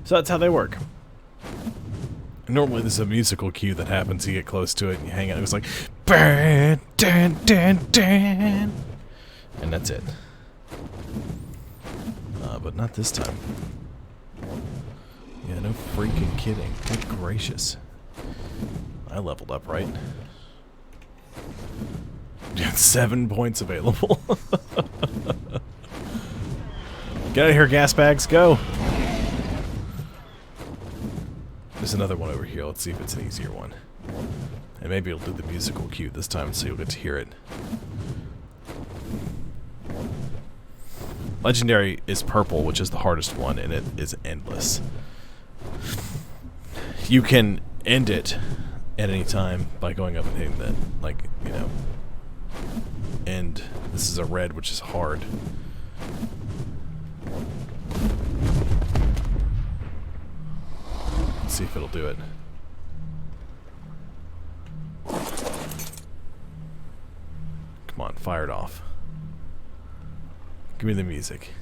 So that's how they work. Normally there's a musical cue that happens, you get close to it and you hang out, it was like "Burn, dun, dun, dun," and that's it. But not this time. Yeah, no freaking kidding. Good gracious. I leveled up, right? 7 points available. Get out of here, gas bags, go! There's another one over here. Let's see if it's an easier one. And maybe it'll do the musical cue this time so you'll get to hear it. Legendary is purple, which is the hardest one, and it is endless. You can end it at any time by going up and hitting that, like, you know. And this is a red, which is hard. Let's see if it'll do it. Come on, fire it off. Give me the music.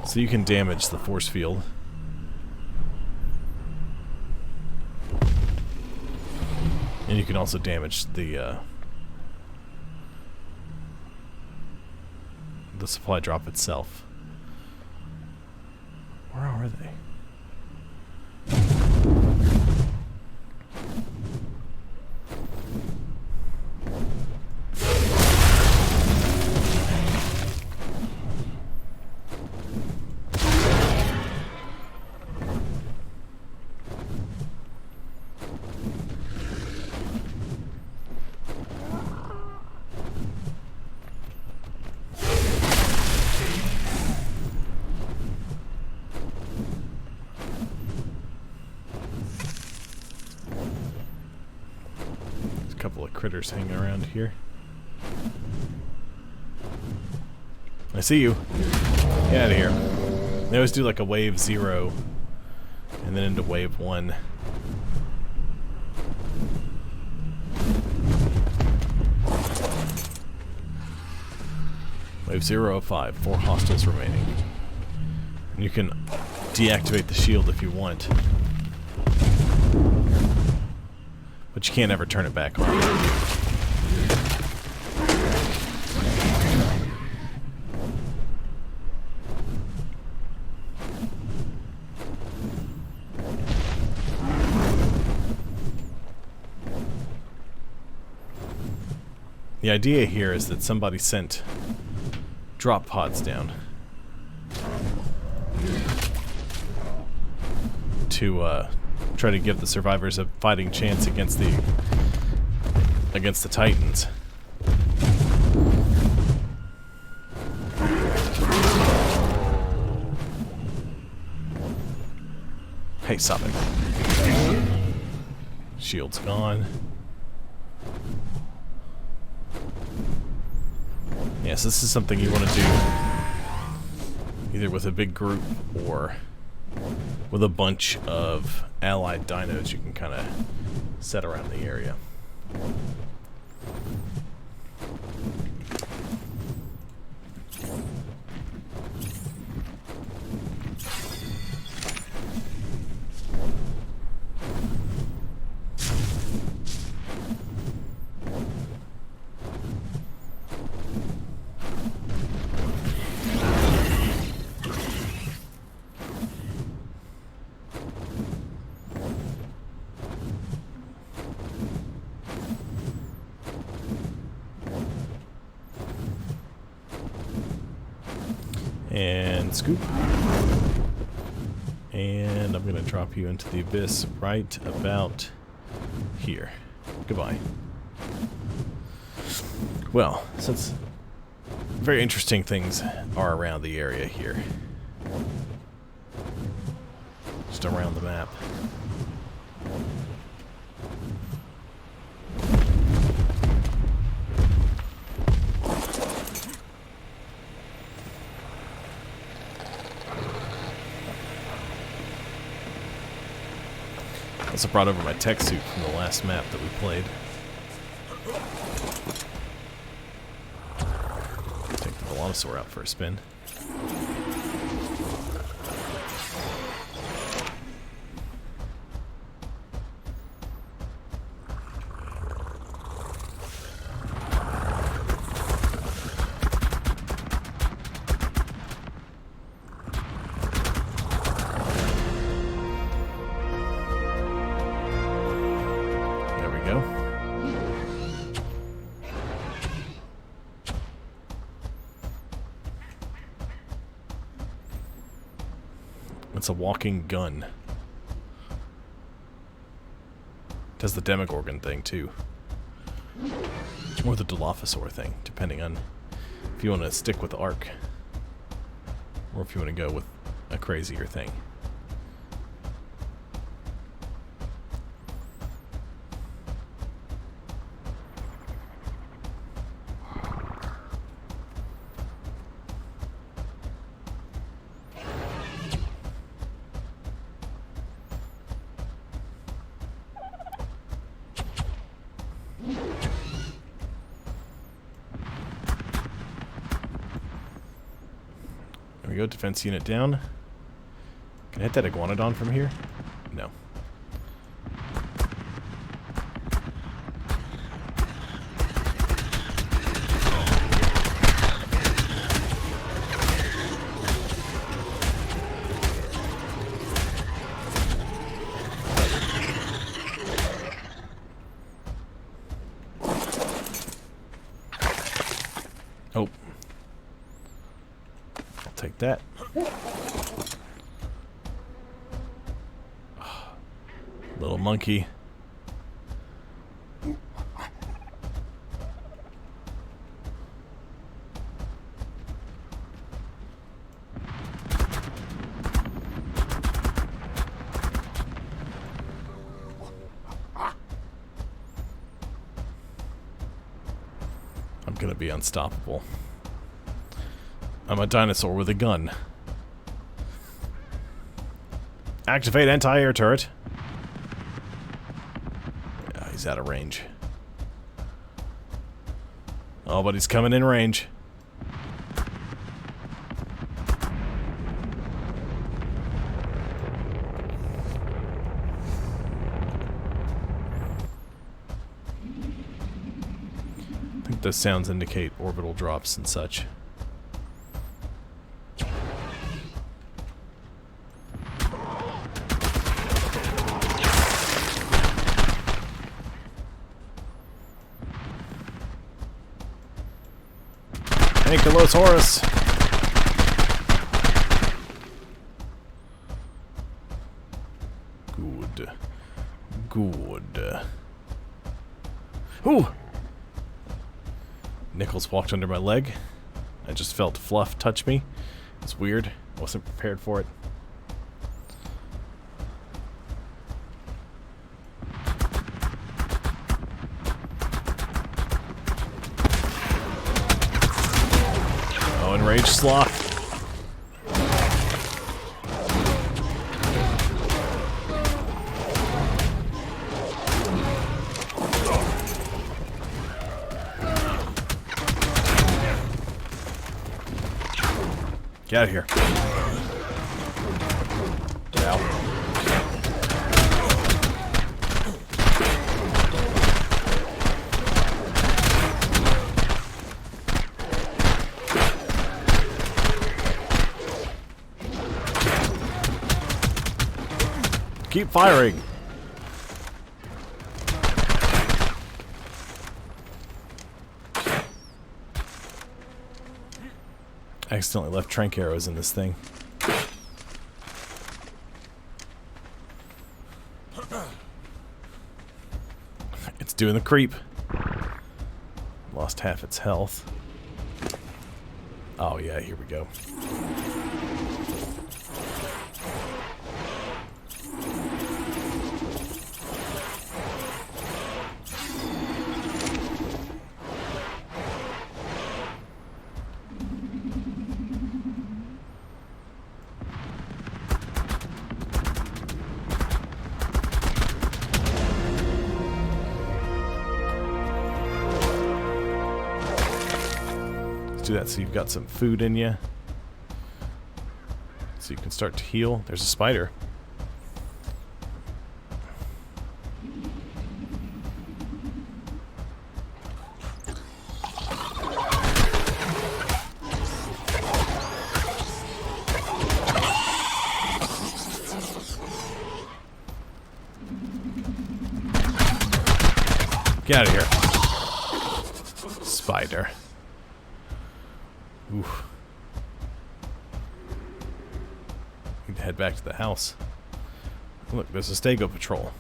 So you can damage the force field. And you can also damage the supply drop itself. Where are they? Couple of critters hanging around here. I see you. Get out of here. They always do like a wave 0 and then into wave 1. Wave 0 of 5. 4 hostiles remaining. And you can deactivate the shield if you want. But you can't ever turn it back on. The idea here is that somebody sent drop pods down to try to give the survivors a fighting chance against the Titans. Hey, stop it. Shield's gone. Yes, this is something you want to do either with a big group or with a bunch of allied dinos you can kind of set around the area. And scoop. And I'm going to drop you into the abyss right about here. Goodbye. Well, since very interesting things are around the area here. Just around the map. I also brought over my tech suit from the last map that we played. Take the Velonasaur out for a spin. It's a walking gun. Does the Demogorgon thing too. Or the Dilophosaur thing, depending on if you want to stick with the arc. Or if you want to go with a crazier thing. There we go, defense unit down. Can I hit that iguanodon from here? No. Oh. I'll take that. Little monkey. I'm gonna be unstoppable. I'm a dinosaur with a gun. Activate anti-air turret. Yeah, he's out of range. Oh, but he's coming in range. I think those sounds indicate orbital drops and such. Ankylosaurus. Good. Good. Ooh! Nichols walked under my leg. I just felt fluff touch me. It's weird. I wasn't prepared for it. Oh, enraged sloth. Get out of here. Get out. Keep firing. I accidentally left trank arrows in this thing. doing the creep. Lost half its health. Oh yeah, here we go. Do that so you've got some food in you, so you can start to heal. There's a spider. Get out of here, spider. Oof. Need to head back to the house. Look, there's a Stego patrol.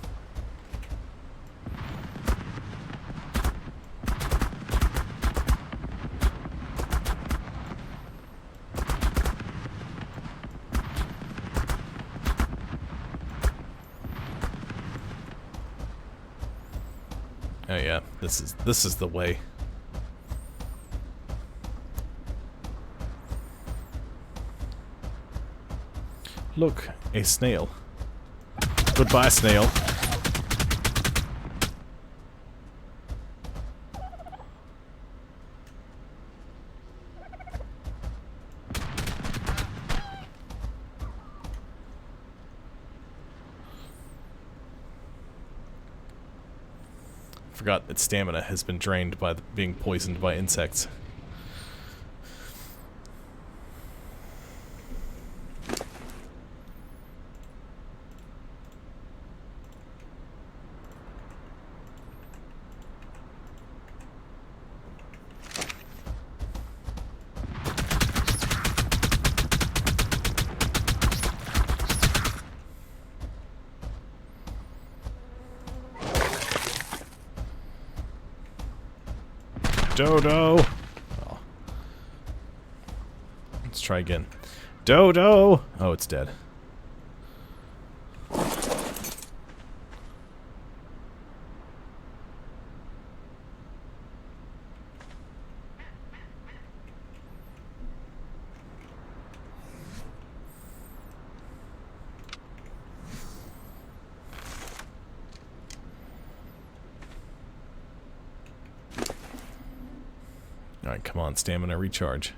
Oh yeah, this is the way. Look, a snail. Goodbye, snail. Forgot its stamina has been drained by being poisoned by insects. Dodo! Oh. Let's try again. Dodo! Oh, it's dead. Alright, come on, stamina recharge.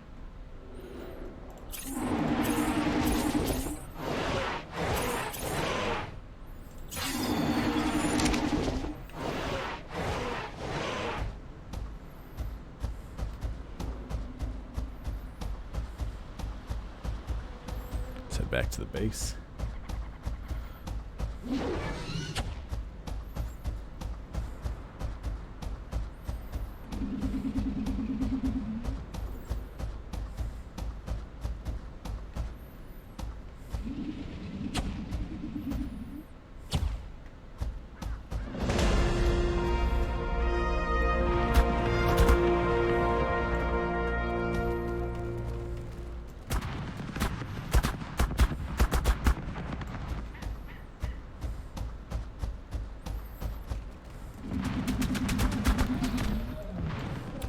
Let's head back to the base.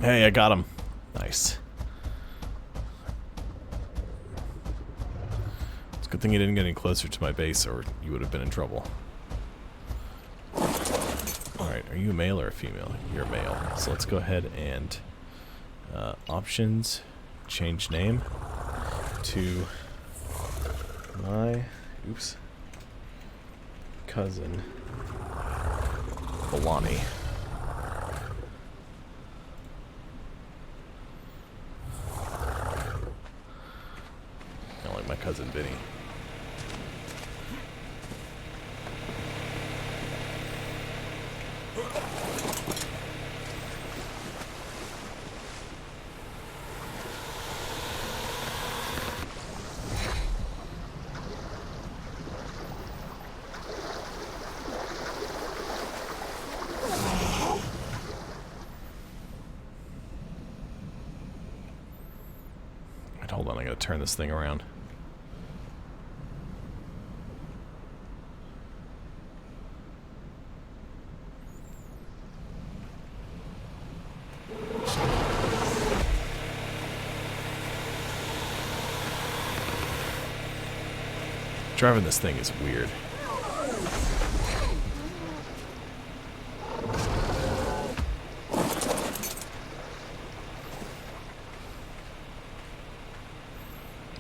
Hey, I got him. Nice. It's a good thing you didn't get any closer to my base or you would have been in trouble. Alright, are you a male or a female? You're a male. So let's go ahead and options, change name to my cousin Belani. My cousin Vinny. hold on, I gotta turn this thing around. Driving this thing is weird.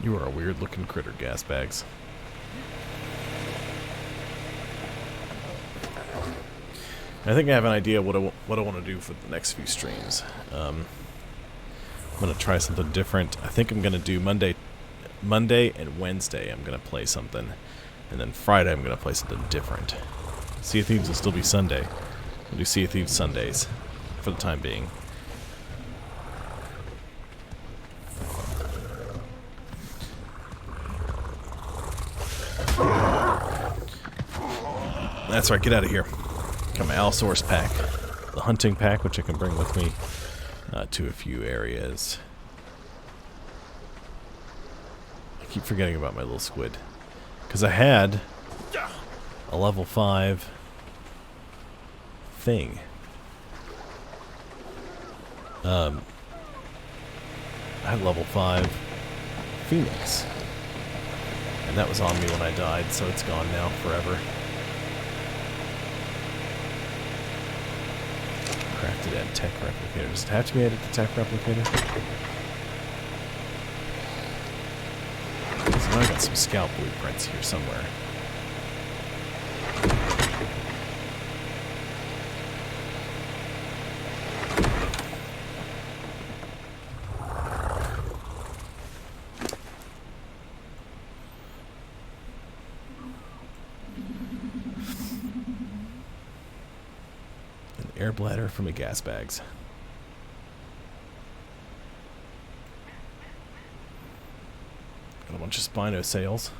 You are a weird looking critter, gas bags. I think I have an idea what I want to do for the next few streams. I'm going to try something different. I think I'm going to do Monday and Wednesday I'm going to play something. And then Friday I'm going to play something different. Sea of Thieves will still be Sunday. We'll do Sea of Thieves Sundays for the time being. That's right, get out of here. Got my Allosaurus pack. The hunting pack, which I can bring with me to a few areas. I keep forgetting about my little squid. Because I had a level 5 thing. I had level 5 Phoenix. And that was on me when I died, so it's gone now forever. Crafted at tech replicator. Does it have to be added to tech replicator? So now I got some scout blueprints here somewhere. Air bladder from the gas bags. Got a bunch of Spino sails.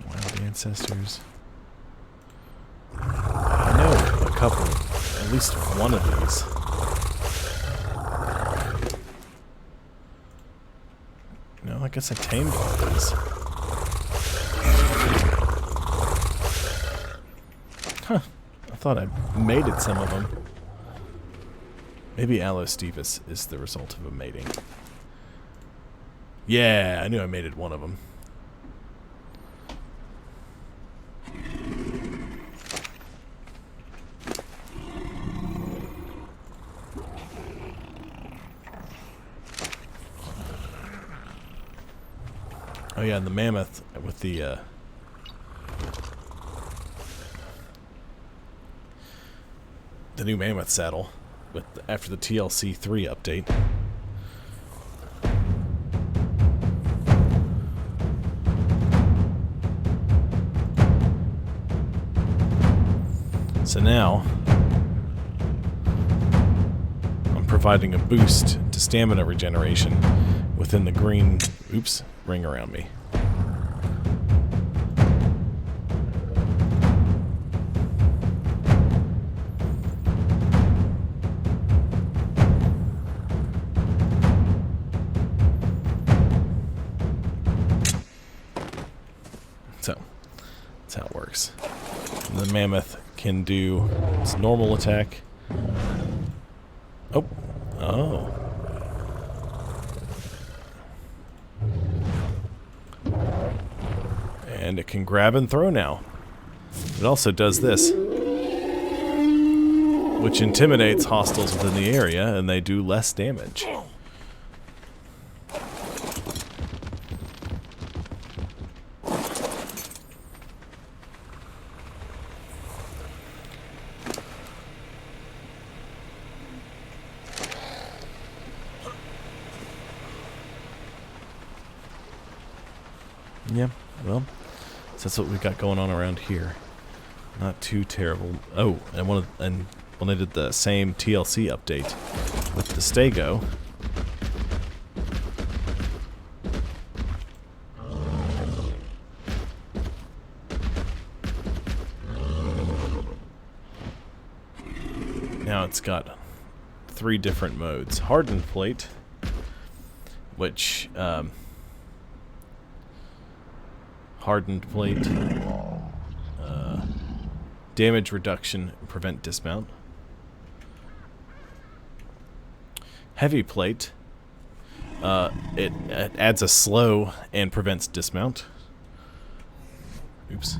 Wild ancestors. I know a couple. At least one of these. No, I guess I tamed all these. Huh. I thought I mated some of them. Maybe Allostivus is the result of a mating. Yeah, I knew I mated one of them. Oh yeah, and the mammoth with the new mammoth saddle with after the TLC 3 update. So now I'm providing a boost to stamina regeneration within the green ring around me. So that's how it works. And the mammoth can do its normal attack. Oh. And it can grab and throw now. It also does this, which intimidates hostiles within the area, and they do less damage. Yeah, well, that's what we got going on around here. Not too terrible. Oh, and when they did the same TLC update with the Stego, now it's got 3 different modes. Hardened plate, which hardened plate, damage reduction, prevent dismount. Heavy plate, it adds a slow and prevents dismount. Oops.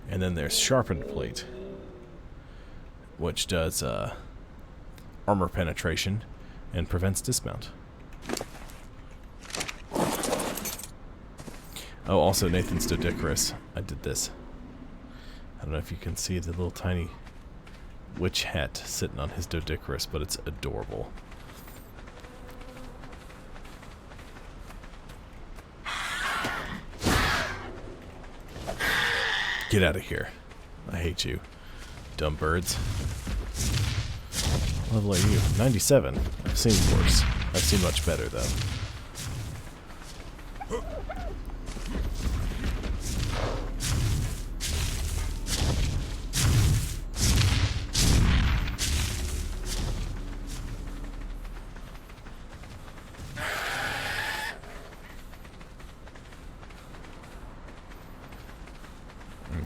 And then there's sharpened plate, which does armor penetration and prevents dismount. Oh, also Nathan's Doedicurus. I did this. I don't know if you can see the little tiny witch hat sitting on his Doedicurus, but it's adorable. Get out of here. I hate you. Dumb birds. What level are you? 97. I've seen worse. I've seen much better, though.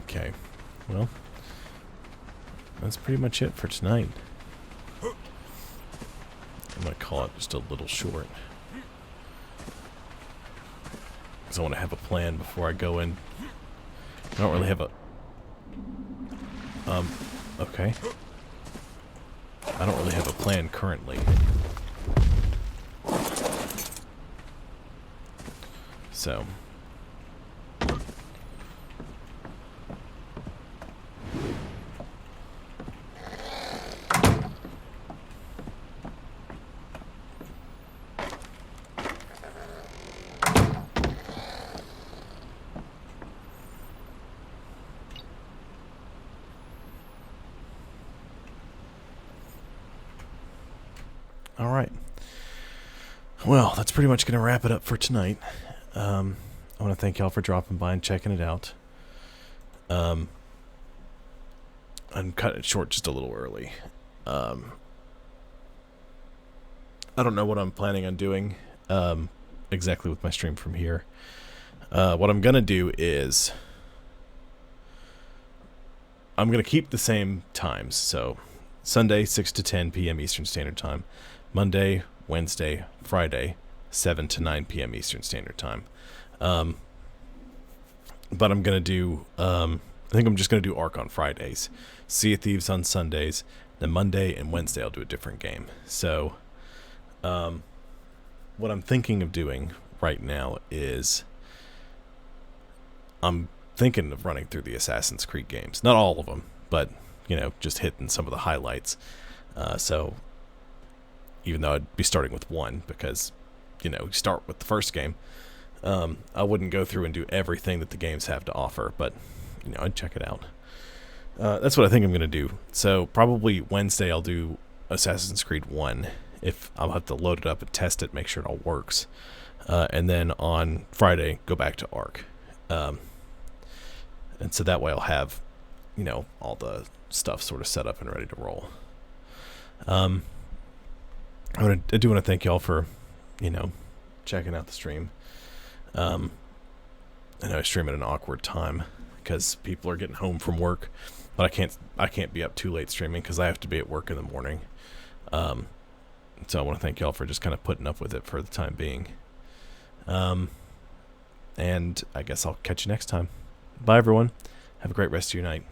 Okay, well, that's pretty much it for tonight. I'm going to call it just a little short, because I want to have a plan before I go in. I don't really have a... okay. I don't really have a plan currently. So... Alright. Well, that's pretty much going to wrap it up for tonight. I want to thank y'all for dropping by and checking it out. I'm cutting it short just a little early. I don't know what I'm planning on doing exactly with my stream from here. What I'm going to do is I'm going to keep the same times. So Sunday, 6 to 10 p.m. Eastern Standard Time. Monday, Wednesday, Friday, 7 to 9 p.m. Eastern Standard Time. But I'm going to do, I think I'm just going to do Ark on Fridays, Sea of Thieves on Sundays, then Monday and Wednesday I'll do a different game. So, what I'm thinking of doing right now is I'm thinking of running through the Assassin's Creed games. Not all of them, but, you know, just hitting some of the highlights. So, even though I'd be starting with one, because, you know, you start with the first game, I wouldn't go through and do everything that the games have to offer, but, you know, I'd check it out. That's what I think I'm going to do. So, probably Wednesday I'll do Assassin's Creed 1. If I'll have to load it up and test it, make sure it all works. And then on Friday, go back to Ark. And so that way I'll have, you know, all the stuff sort of set up and ready to roll. I do want to thank y'all for, you know, checking out the stream. I know I stream at an awkward time because people are getting home from work, but I can't be up too late streaming because I have to be at work in the morning. So I want to thank y'all for just kind of putting up with it for the time being. And I guess I'll catch you next time. Bye, everyone. Have a great rest of your night.